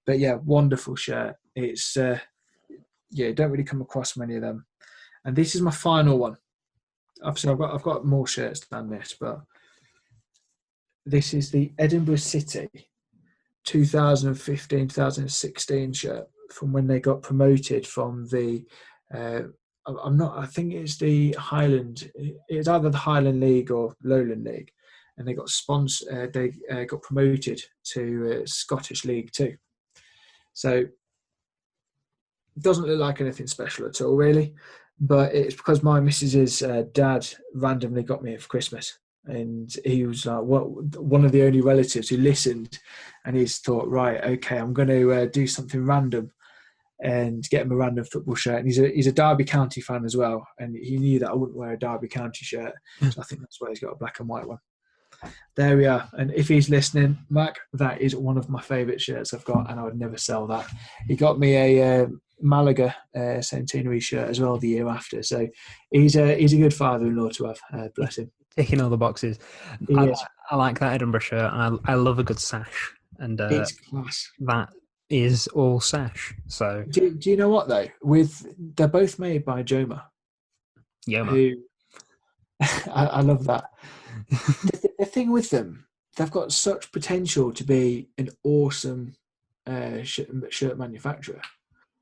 But yeah, wonderful shirt. It's don't really come across many of them. And this is my final one. Obviously, I've got more shirts than this, but this is the Edinburgh City 2015-2016 shirt from when they got promoted from the. I think it's the Highland. It's either the Highland League or Lowland League, and they got They got promoted to Scottish League 2. So it doesn't look like anything special at all, really. But it's because my missus's dad randomly got me it for Christmas, and he was like, one of the only relatives who listened, and he's thought, right, okay, I'm going to do something random and get him a random football shirt. And he's a Derby County fan as well, and he knew that I wouldn't wear a Derby County shirt, so I think that's why he's got a black and white one. There we are. And if he's listening, Mac, that is one of my favourite shirts I've got, and I would never sell that. He got me a Malaga centenary shirt as well the year after. So he's a good father-in-law to have. Bless him. Ticking all the boxes. I like that Edinburgh shirt. I love a good sash, and it's class. That is all sash. So do you know what though? They're both made by Joma. Yoma. I love that. The thing with them, they've got such potential to be an awesome shirt manufacturer.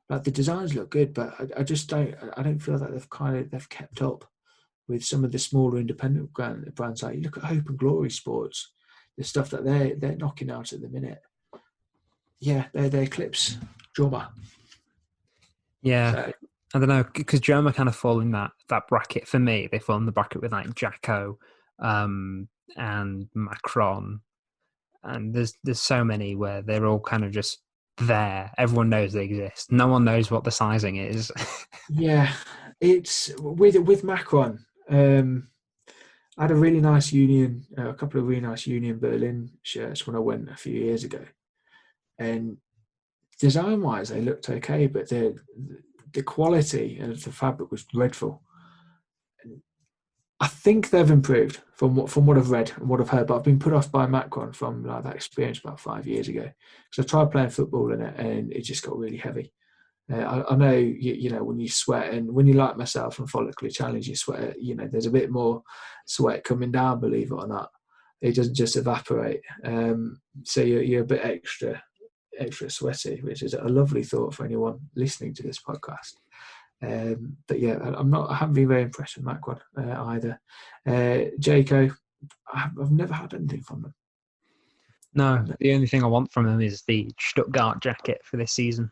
Like the designs look good, but I just don't. I don't feel like they've kept up with some of the smaller independent brands. Like you look at Hope and Glory Sports, the stuff that they're knocking out at the minute. Yeah, they eclipse Joma. Yeah. So, I don't know, because Joma kind of fall in that bracket for me. They fall in the bracket with like Jacko and Macron, and there's so many where they're all kind of just there. Everyone knows they exist. No one knows what the sizing is. Yeah, it's with Macron. I had a really nice Union, a couple of really nice Union Berlin shirts when I went a few years ago, and design-wise they looked okay, but the quality of the fabric was dreadful. I think they've improved from what I've read and what I've heard, but I've been put off by Macron from like that experience about 5 years ago. So I tried playing football in it, and it just got really heavy. I know you know when you sweat, and when you like myself and follically challenged, you sweat. You know there's a bit more sweat coming down. Believe it or not, it doesn't just evaporate. So you're a bit extra sweaty, which is a lovely thought for anyone listening to this podcast. But yeah, I haven't been very impressed with Macron either. Jaco, I've never had anything from them. No, the only thing I want from them is the Stuttgart jacket for this season.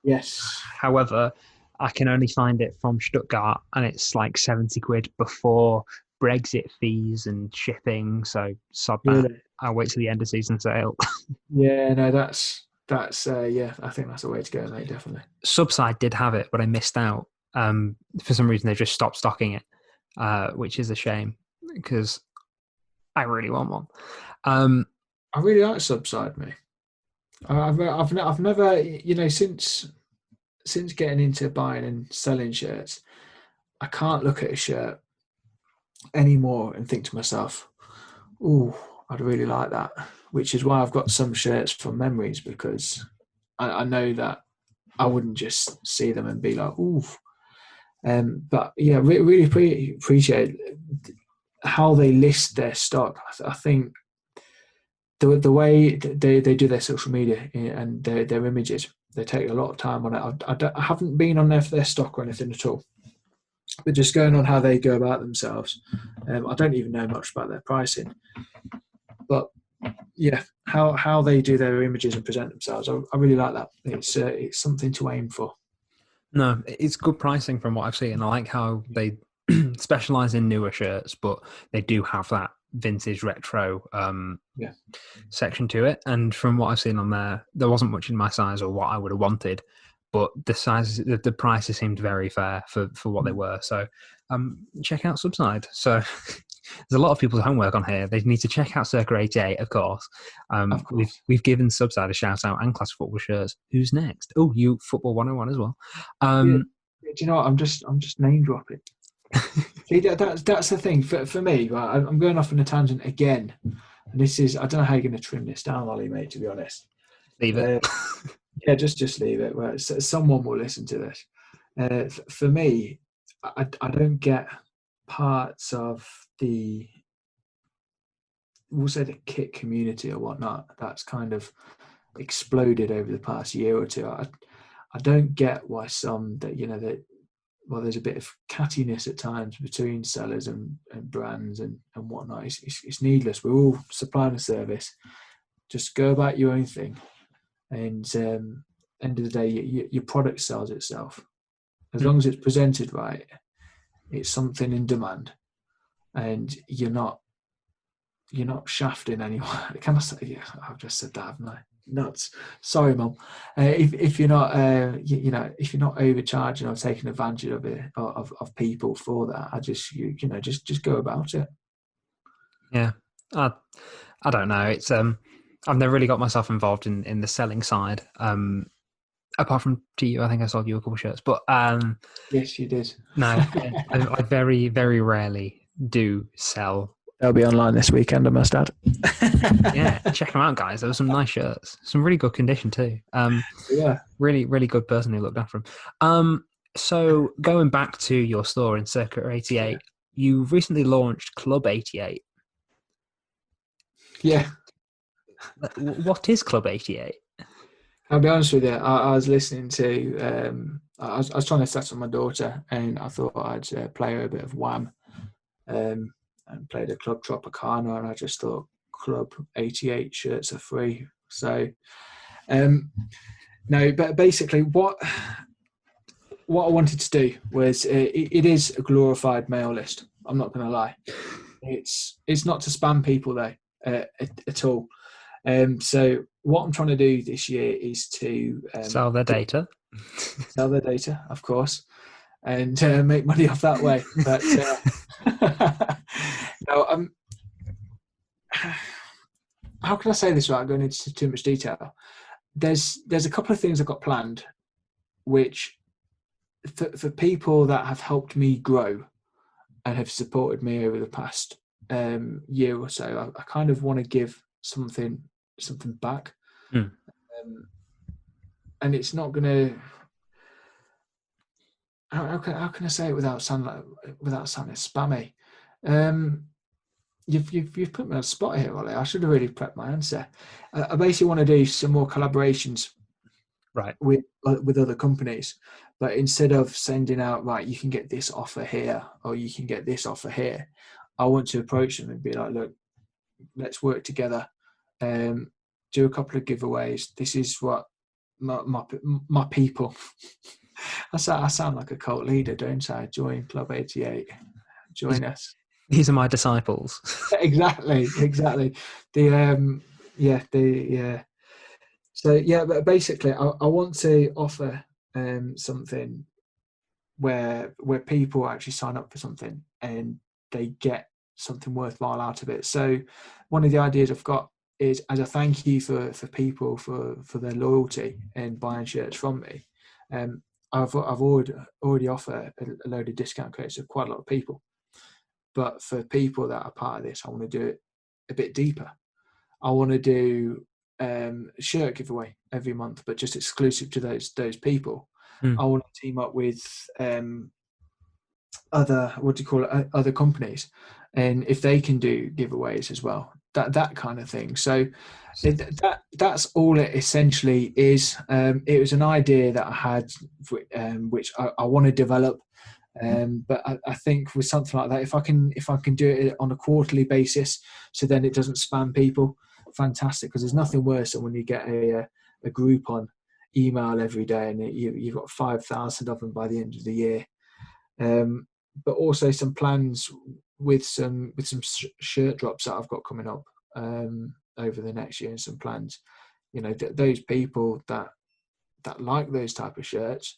Yes. However, I can only find it from Stuttgart, and it's like £70 before Brexit fees and shipping. So sod that. Really? I'll wait till the end of season sale. Yeah, no, that's I think that's the way to go, mate. Definitely. Subside did have it, but I missed out. For some reason, they just stopped stocking it, which is a shame because I really want one. I really like Subside, mate. I've never, since getting into buying and selling shirts, I can't look at a shirt anymore and think to myself, "Ooh, I'd really like that." Which is why I've got some shirts from Memories, because I know that I wouldn't just see them and be like, "Ooh." But yeah, really appreciate how they list their stock. I think the way they do their social media and their images, they take a lot of time on it. I haven't been on there for their stock or anything at all, but just going on how they go about themselves. I don't even know much about their pricing, but yeah, how they do their images and present themselves. I really like that. It's something to aim for. No, it's good pricing from what I've seen. I like how they specialize in newer shirts, but they do have that vintage retro Yeah. section to it. And from what I've seen on there wasn't much in my size or what I would have wanted, but the sizes, the prices seemed very fair for what they were. So check out Subside. So there's a lot of people's homework on here. They need to check out Circa88, of course. Of course. We've given Subside a shout out and Classic Football shirts. Who's next? Oh, you Football 101 as well. Yeah. Do you know what? I'm just name dropping. See, that's the thing for me. Right? I'm going off on a tangent again. And this is, I don't know how you're going to trim this down, Ollie, mate, to be honest. Leave it. Yeah, just leave it. Well, someone will listen to this. For me, I don't get parts of we'll say the kit community or whatnot that's kind of exploded over the past year or two. I don't get why some that, you know, that, well, there's a bit of cattiness at times between sellers and brands and whatnot. It's needless. We're all supplying a service. Just go about your own thing. And end of the day, your product sells itself. As long as it's presented right, it's something in demand. And you're not shafting anyone. Can I say? Yeah, I've just said that, haven't I? Nuts. Sorry, Mum. If you're not, if you're not overcharging or taking advantage of it of people for that, I just just go about it. Yeah, I don't know. It's I've never really got myself involved in the selling side. Apart from to you, I think I sold you a couple shirts, but Yes, you did. no, I very very rarely do sell. They'll be online this weekend, I must add. Yeah, check them out, guys. There were some nice shirts, some really good condition too. Yeah, really really good person who looked after them. So going back to your store in Circa88, you've recently launched Club 88. Yeah. What is Club 88? I'll be honest with you. I was listening to. I was trying to settle my daughter, and I thought I'd play her a bit of Wham, and played a Club Tropicana, and I just thought Club 88 shirts are free. So, no, but basically, what I wanted to do was it is a glorified mail list. I'm not going to lie. It's not to spam people though at all. So what I'm trying to do this year is to Sell their data. Sell their data, of course, and make money off that way. But no, how can I say this without going into too much detail? There's a couple of things I've got planned, which for people that have helped me grow and have supported me over the past year or so, I kind of want to give something back. And it's not going to. How can I say it without sounding spammy? You've put me on the spot here, Ollie. I should have really prepped my answer. I basically want to do some more collaborations, right, with other companies. But instead of sending out, right, you can get this offer here or you can get this offer here, I want to approach them and be like, look, let's work together. Do a couple of giveaways. This is what my people. I sound like a cult leader, don't I? Join Club 88. Join us. These are my disciples. Exactly. So yeah, but basically, I want to offer something where people actually sign up for something and they get something worthwhile out of it. So one of the ideas I've got is, as a thank you for people for their loyalty and buying shirts from me, I've already offered a load of discount codes to quite a lot of people. But for people that are part of this, I want to do it a bit deeper. I want to do a shirt giveaway every month, but just exclusive to those people. I want to team up with other companies, and if they can do giveaways as well, that kind of thing. So that's all it essentially is. It was an idea that I had, which I want to develop. But I think with something like that, if I can do it on a quarterly basis, so then it doesn't spam people. fantastic, because there's nothing worse than when you get a group on email every day and you've got 5,000 of them by the end of the year. But also some plans with some shirt drops that I've got coming up over the next year, and some plans. Those people that like those type of shirts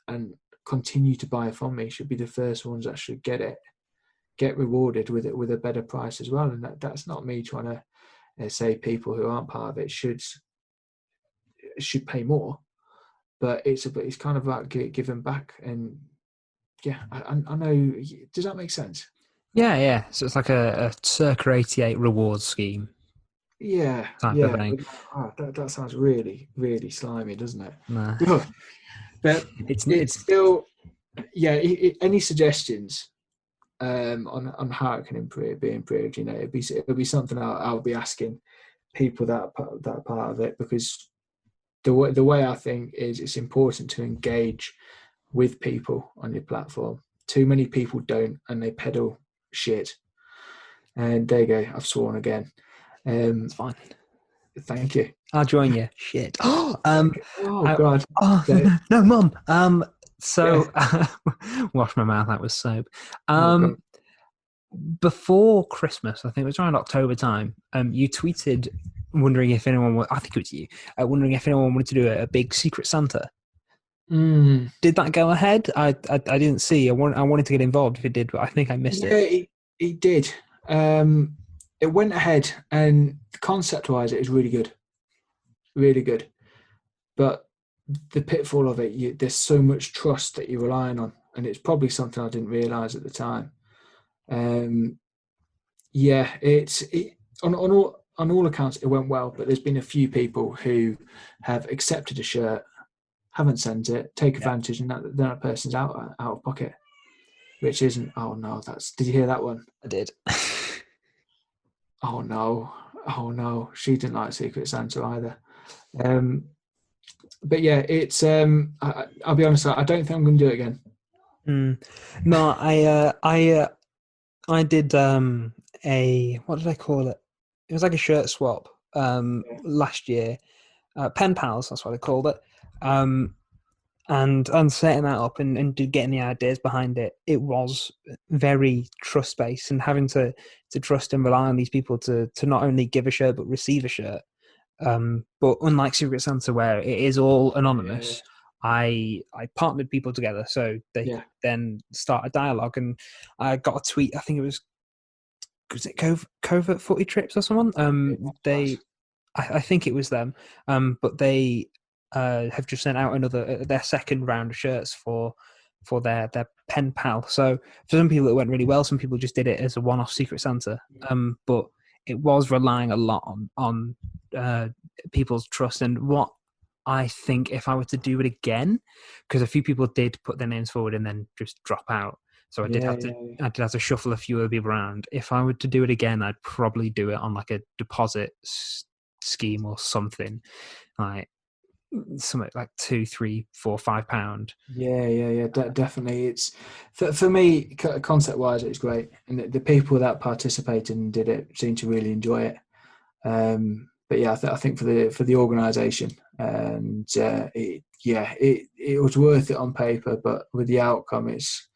and continue to buy from me should be the first ones that should get rewarded with a better price as well. And that's not me trying to say people who aren't part of it should pay more, but it's kind of about giving back. And yeah, I know. Does that make sense? Yeah. So it's like a Circa88 reward scheme. Yeah, Type of thing. Oh, that sounds really, really slimy, doesn't it? Nah. But it's still, yeah. Any suggestions on how it can be improved? It'll be something I'll be asking people that are part of it, because the way I think is it's important to engage with people on your platform. Too many people don't, and they peddle shit. And there you go. I've sworn again. It's fine. Thank you. I'll join you. Shit. Oh God. Oh no, Mum. So wash my mouth out with soap. Before Christmas, I think it was around October time. You tweeted wondering if anyone. I think it was you. Wondering if anyone wanted to do a big Secret Santa. Did that go ahead? I didn't see. I wanted to get involved if it did, but I think I missed it. Yeah, it did. It went ahead, and concept-wise, it is really good. Really good. But the pitfall of it, there's so much trust that you're relying on, and it's probably something I didn't realise at the time. On all accounts, it went well, but there's been a few people who have accepted a shirt, haven't sent it, take advantage, and that person's out of pocket, which isn't. Oh no, did you hear that one? I did. Oh no, she didn't like Secret Santa either. But yeah, it's. I'll be honest, I don't think I'm going to do it again. No, I did what did I call it? It was like a shirt swap last year. Pen pals, that's what I called it. And setting that up and getting the ideas behind it, it was very trust based, and having to trust and rely on these people to not only give a shirt but receive a shirt. But unlike Secret Santa, where it is all anonymous, I partnered people together so they could then start a dialogue. And I got a tweet. I think it was it Covert Footy Trips or someone? I think it was them. But they have just sent out their second round of shirts for their pen pal. So for some people it went really well. Some people just did it as a one-off Secret Santa. But it was relying a lot on people's trust. And what I think, if I were to do it again, because a few people did put their names forward and then just drop out, so I did have to shuffle a few of people around. If I were to do it again, I'd probably do it on like a deposit scheme or something, like something like £2, £3, £4, £5. Yeah. Definitely. It's for me, concept wise, it's great, and the people that participated and did it seem to really enjoy it. But yeah, I think for the organisation, and it was worth it on paper, but with the outcome, if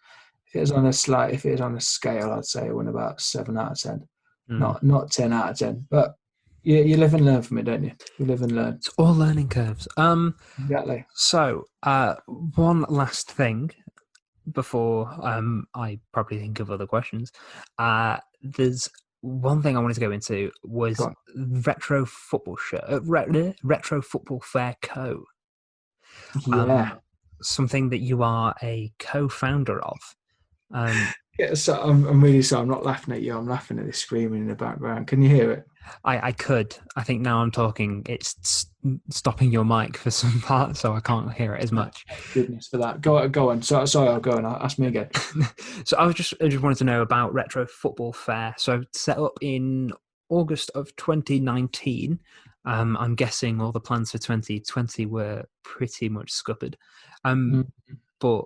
it was on a scale, I'd say it went about 7 out of 10, not 10 out of 10. But you live and learn from it, don't you? You live and learn. It's all learning curves. Exactly. So one last thing before I probably think of other questions. There's one thing I wanted to go into was retro football fair co. Something that you are a co-founder of. So I'm really sorry. I'm not laughing at you. I'm laughing at this screaming in the background. Can you hear it? I could. I think now I'm talking, it's stopping your mic for some parts, so I can't hear it as much. Goodness for that. Go on. Sorry, I'll go on. Ask me again. So I just wanted to know about Retro Football Fair. So set up in August of 2019. I'm guessing all the plans for 2020 were pretty much scuppered. But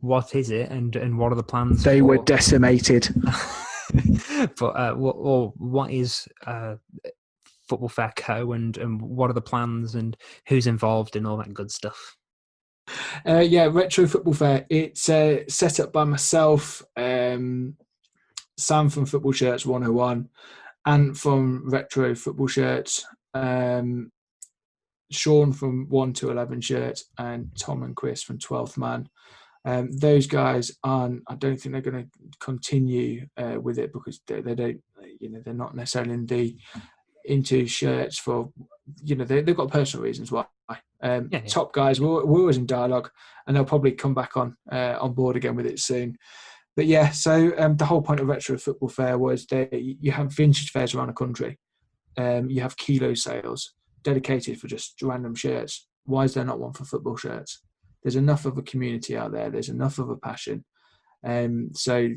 what is it, and what are the plans? They were decimated. But what is Football Fair Co, and what are the plans, and who's involved in all that good stuff? Yeah, Retro Football Fair. It's set up by myself, Sam from Football Shirts 101, Ant from Retro Football Shirts, Sean from 1 to 11 Shirts, and Tom and Chris from 12th Man. Those guys aren't. I don't think they're going to continue with it because they don't. They're not necessarily into shirts for. They've got personal reasons why. Yeah. Top guys, we're always in dialogue, and they'll probably come back on board again with it soon. But yeah, so the whole point of Retro Football Fair was that you have vintage fairs around the country. You have kilo sales dedicated for just random shirts. Why is there not one for football shirts? There's enough of a community out there. There's enough of a passion. So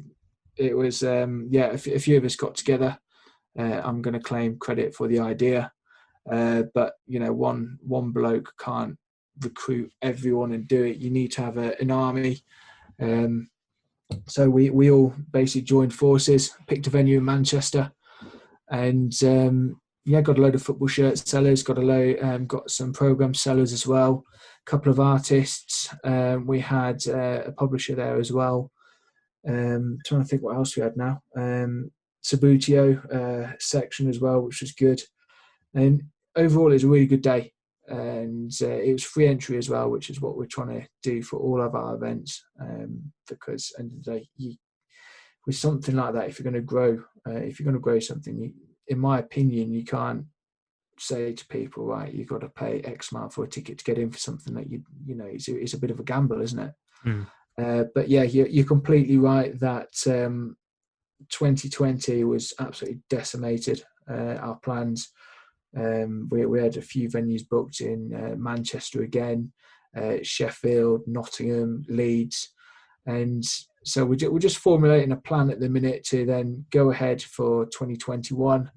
it was, a few of us got together. I'm going to claim credit for the idea. But, one bloke can't recruit everyone and do it. You need to have an army. So we all basically joined forces, picked a venue in Manchester, and got a load of football shirt sellers, got some program sellers as well, a couple of artists. We had a publisher there as well. Trying to think what else we had now. Sabutio section as well, which was good. And overall, it was a really good day. And it was free entry as well, which is what we're trying to do for all of our events. Because at the end of the day, with something like that, if you're going to grow something, in my opinion, you can't say to people, right, you've got to pay X amount for a ticket to get in for something that it's a bit of a gamble, isn't it? But yeah, you're completely right that 2020 was absolutely decimated. Our plans. We had a few venues booked in Manchester again, Sheffield, Nottingham, Leeds, and so we're just formulating a plan at the minute to then go ahead for 2021.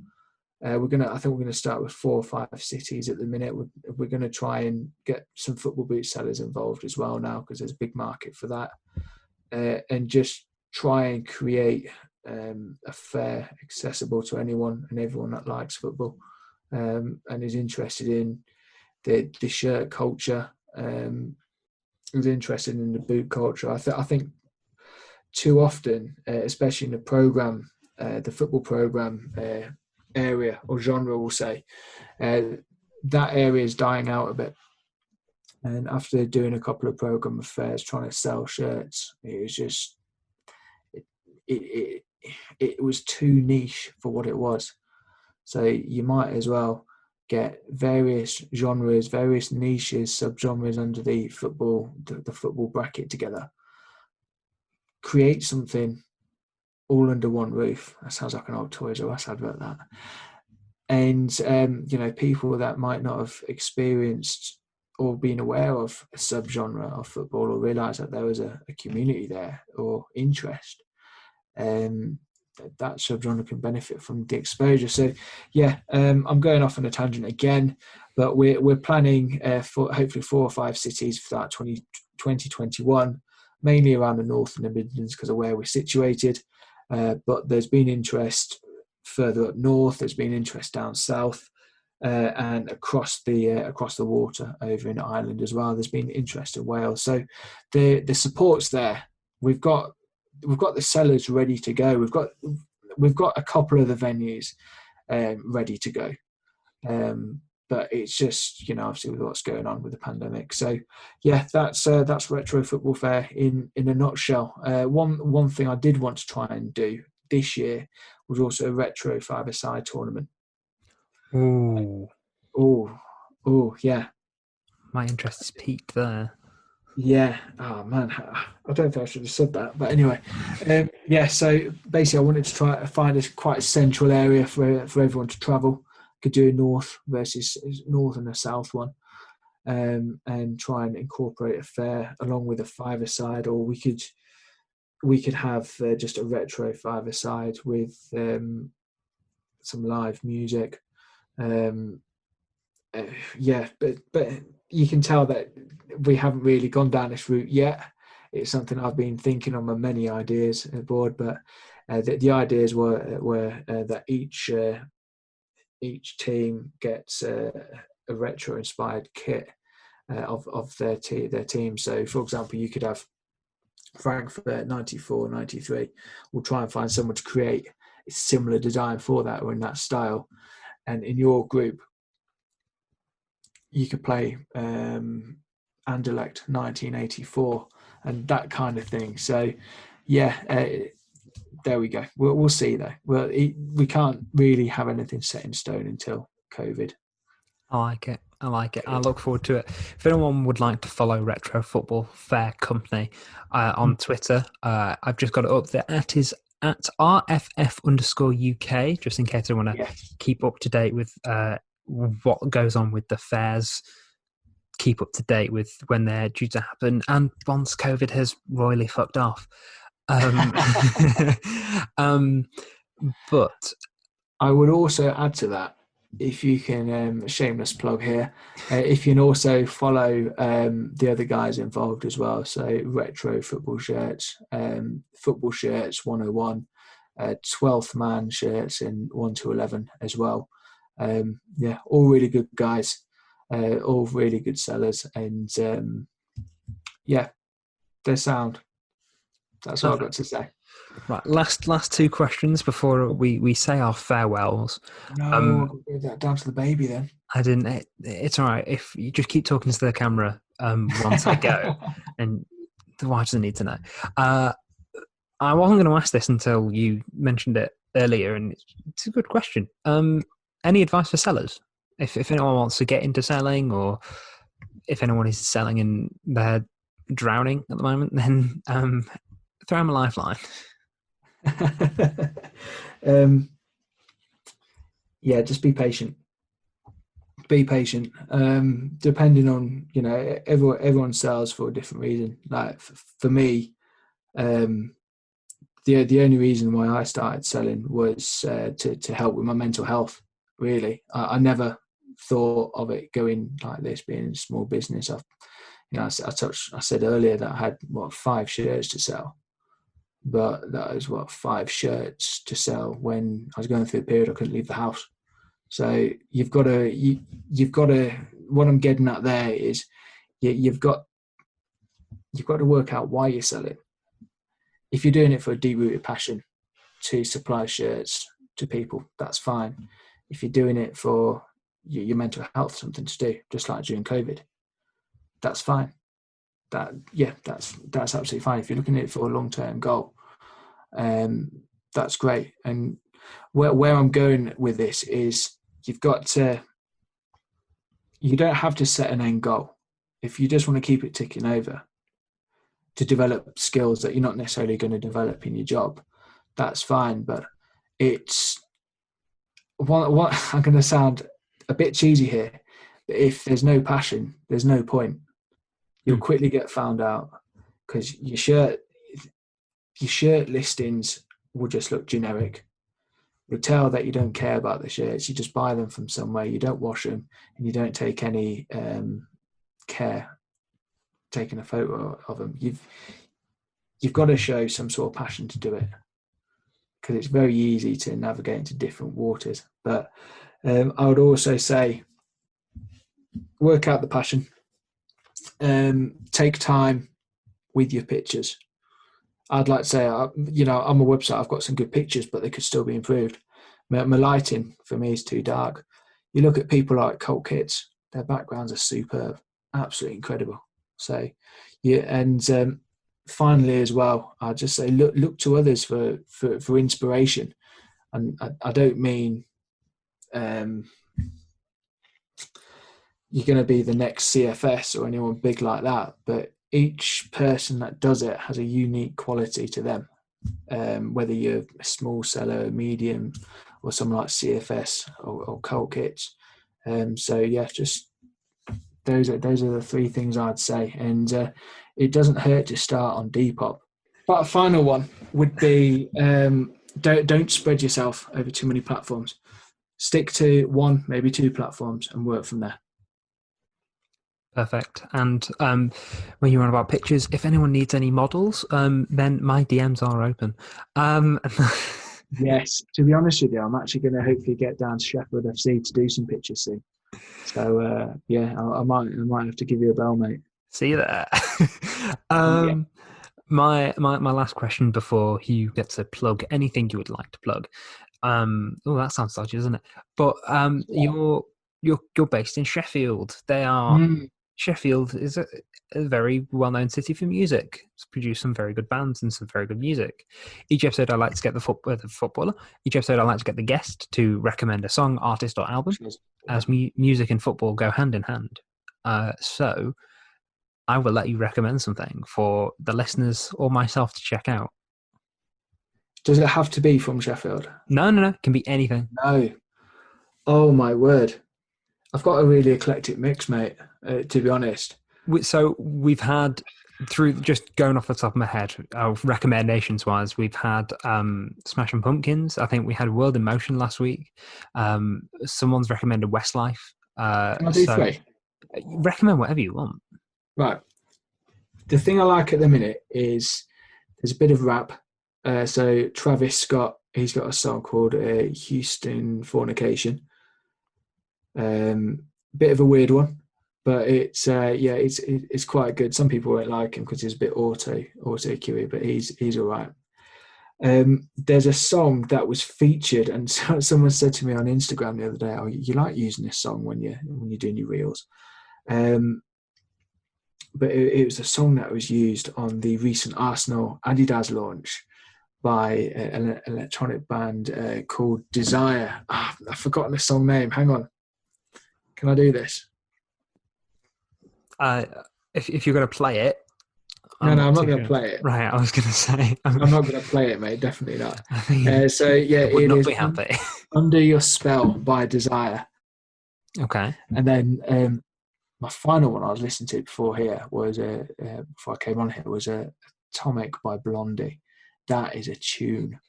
I think we're gonna start with 4 or 5 cities at the minute. We're going to try and get some football boot sellers involved as well now, because there's a big market for that, and just try and create a fair, accessible to anyone and everyone that likes football. And is interested in the shirt culture, is interested in the boot culture. I think too often, especially in the program, the football program area or genre, we'll say, that area is dying out a bit. And after doing a couple of program affairs, trying to sell shirts, it was just it was too niche for what it was. So you might as well get various genres, various niches, sub-genres under the football bracket together. Create something all under one roof. That sounds like an old Toys R Us advert, that. And, people that might not have experienced or been aware of a sub-genre of football or realise that there was a community there or interest, that subgenre can benefit from the exposure. So I'm going off on a tangent again, but we're planning for hopefully 4 or 5 cities for that 2021, mainly around the north and the Midlands because of where we're situated, but there's been interest further up north, there's been interest down south, and across the water over in Ireland as well. There's been interest in Wales, so the support's there. We've got the sellers ready to go. We've got a couple of the venues ready to go, but it's just obviously with what's going on with the pandemic. So that's Retro Football Fair in a nutshell. One thing I did want to try and do this year was also a retro 5-a-side tournament. Oh, yeah. My interest is piqued there. Yeah. Oh man, I don't think I should have said that, but anyway, So basically, I wanted to try to find quite a central area for everyone to travel. Could do a north versus north and a south one, and try and incorporate a fair along with a 5-a-side, or we could have just a retro 5-a-side with some live music. But you can tell that we haven't really gone down this route yet. It's something I've been thinking on my many ideas aboard, but The ideas were that each team gets a retro-inspired kit of their team. So, for example, you could have Frankfurt 94, 93. We'll try and find someone to create a similar design for that or in that style. And in your group, you could play Anderlecht 1984 and that kind of thing. So, yeah, there we go. We'll see though. We can't really have anything set in stone until COVID. I like it. I look forward to it. If anyone would like to follow Retro Football Fair Company on Twitter, I've just got it up there. It is at RFF_UK, just in case I want to keep up to date with what goes on with the fairs, keep up to date with when they're due to happen, and once COVID has royally fucked off. But I would also add to that, if you can, shameless plug here, if you can also follow the other guys involved as well. So Retro Football Shirts, Football Shirts 101, 12th Man Shirts in 1 to 11 as well. All really good guys, all really good sellers, and they're sound. That's all I've got to say. Right, last two questions before we say our farewells. No, I'll that down to the baby then. I didn't. It's all right if you just keep talking to the camera once I go, and the wife doesn't need to know. I wasn't going to ask this until you mentioned it earlier, and it's a good question. Any advice for sellers? If anyone wants to get into selling, or if anyone is selling and they're drowning at the moment, then throw them a lifeline. Just be patient. Be patient. Depending on, everyone sells for a different reason. Like for me, the only reason why I started selling was to help with my mental health. Really, I never thought of it going like this, being a small business. I said earlier that I had 5 shirts to sell. But that is 5 shirts to sell when I was going through a period I couldn't leave the house. So you've got to. What I'm getting at there is you've got to work out why you're selling. If you're doing it for a deep-rooted passion to supply shirts to people, that's fine. If you're doing it for your mental health, something to do, just like during COVID, that's fine. That's absolutely fine. If you're looking at it for a long-term goal, that's great. And where I'm going with this is you don't have to set an end goal. If you just want to keep it ticking over to develop skills that you're not necessarily going to develop in your job, that's fine. But it's what I'm going to sound a bit cheesy here, but if there's no passion, there's no point. You'll quickly get found out because your shirt listings will just look generic. You'll tell that you don't care about the shirts. You just buy them from somewhere. You don't wash them, and you don't take any care taking a photo of them. You've got to show some sort of passion to do it, because it's very easy to navigate into different waters. But I would also say work out the passion. Take time with your pictures. I'd like to say, on my website, I've got some good pictures, but they could still be improved. My lighting for me is too dark. You look at people like Colt Kids, their backgrounds are superb, absolutely incredible. So, and finally as well, I'd just say look to others for inspiration. And I don't mean you're going to be the next CFS or anyone big like that, but each person that does it has a unique quality to them, whether you're a small seller, medium, or someone like CFS or Colt Kits. Just those are the 3 things I'd say, and it doesn't hurt to start on Depop. But a final one would be don't spread yourself over too many platforms. Stick to 1, maybe 2 platforms and work from there. Perfect. And when you're on about pictures, if anyone needs any models, then my DMs are open. Um, Yes, to be honest with you, I'm actually going to hopefully get down to Sheffield FC to do some pictures soon. So yeah, I might have to give you a bell, mate. See you there. Yeah. My last question before you get to plug anything you would like to plug. Oh, that sounds dodgy, doesn't it? But you're based in Sheffield. Mm, Sheffield is a very well-known city for music. It's produced some very good bands and some very good music. Each episode, I like to get the footballer. Each episode, I like to get the guest to recommend a song, artist, or album, cheers. Yeah. as music and football go hand in hand. So I will let you recommend something for the listeners or myself to check out. Does it have to be from Sheffield? No, no, no. It can be anything. No. Oh my word! I've got a really eclectic mix, mate. To be honest. So we've had, through just going off the top of my head, recommendations wise, we've had Smashing Pumpkins. I think we had World in Motion last week. Someone's recommended Westlife. Can I do So three? recommend whatever you want. Right. The thing I like at the minute is there's a bit of rap. So Travis Scott, he's got a song called Houston Fornication. Bit of a weird one, but it's quite good. Some people won't like him because he's a bit auto cuey, but he's all right. There's a song that was featured, and someone said to me on Instagram the other day, "Oh, you like using this song when you're doing your reels." But it was a song that was used on the recent Arsenal Adidas launch by an electronic band called Desire. I've forgotten the song name. Hang on. Can I do this? If you're going to play it, No, I'm not going to play it. Right, I was going to say. I'm not going to play it, mate. Definitely not. So yeah, I would it not is be happy. Under Your Spell by Desire. Okay. And then my final one I was listening to before I came on here was Atomic by Blondie. That is a tune.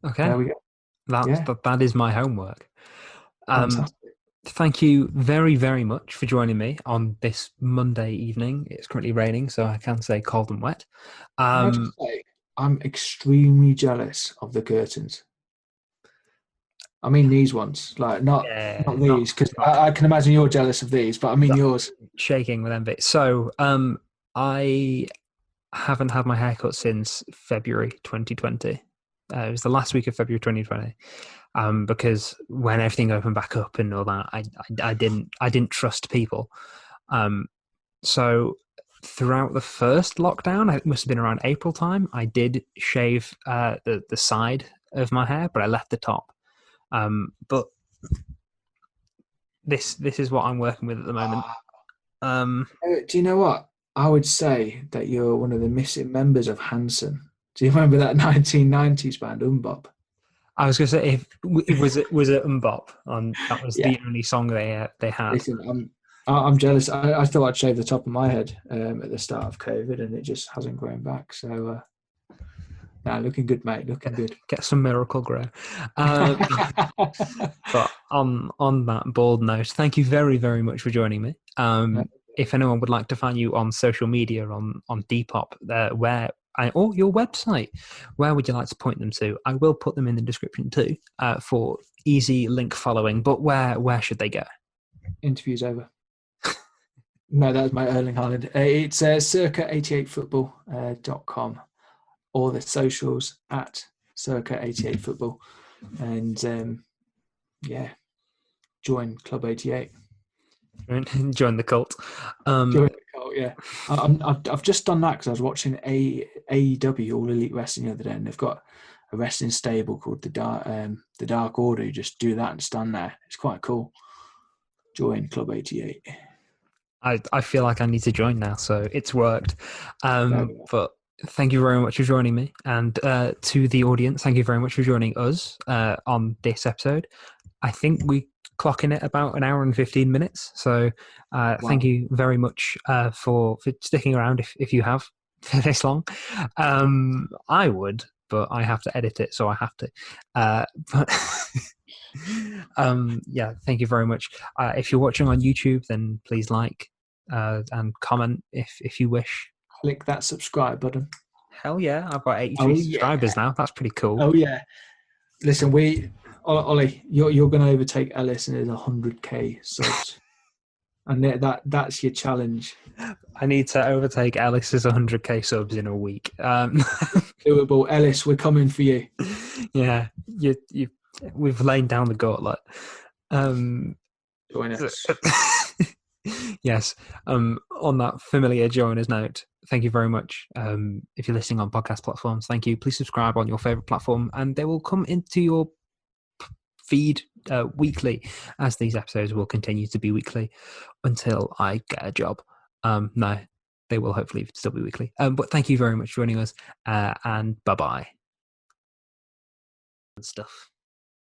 Okay. There we go. That is my homework. Fantastic. Thank you very, very much for joining me on this Monday evening. It's currently raining, so I can say cold and wet. Can I just say, I'm extremely jealous of the curtains. I mean these ones, like not these, because I can imagine you're jealous of these, but I mean yours. Shaking with envy. So, I haven't had my haircut since February 2020. It was the last week of February 2020. Because when everything opened back up and all that, I didn't trust people. So throughout the first lockdown, it must have been around April time, I did shave the side of my hair, but I left the top. But this is what I'm working with at the moment. Do you know what? I would say that you're one of the missing members of Hanson. Do you remember that 1990s band Umbop? I was going to say, if it was it Mbop, that was the only song they had. Listen, I'm jealous. I thought I'd shave the top of my head at the start of COVID, and it just hasn't grown back. So, looking good, mate. Looking good. Get some Miracle Grow. But on that bold note, thank you very, very much for joining me. If anyone would like to find you on social media, on Depop, or your website, where would you like to point them to? I will put them in the description too, for easy link following. But where should they go? Interview's over. No, that was my Erling Haaland. It's Circa88football.com, or the socials at Circa88football, and join Club 88. Join the cult. Join the cult, yeah. I've just done that because I was watching AEW, All Elite Wrestling, the other day, and they've got a wrestling stable called the Dark Order. You just do that and stand there. It's quite cool. Join Club 88. I feel like I need to join now, so it's worked. But thank you very much for joining me, and to the audience, thank you very much for joining us on this episode. I think we clock in at about an hour and 15 minutes. So thank you very much for sticking around if you have for this long. I would but I have to edit it, so I have to. But yeah, thank you very much. If you're watching on YouTube, then please like and comment if you wish. Click that subscribe button. Hell yeah, I've got 83 subscribers now. That's pretty cool. Oh yeah. Listen, Ollie, you're going to overtake Ellis and his 100k subs, and that's your challenge. I need to overtake Ellis's 100k subs in a week. Doable, Ellis. We're coming for you. Yeah, we've laid down the gauntlet. Join us. Yes. On that familiar joiners note, thank you very much. If you're listening on podcast platforms, thank you. Please subscribe on your favorite platform, and they will come into your feed weekly, as these episodes will continue to be weekly until I get a job. No, they will hopefully still be weekly. But thank you very much for joining us, and bye-bye. Stuff.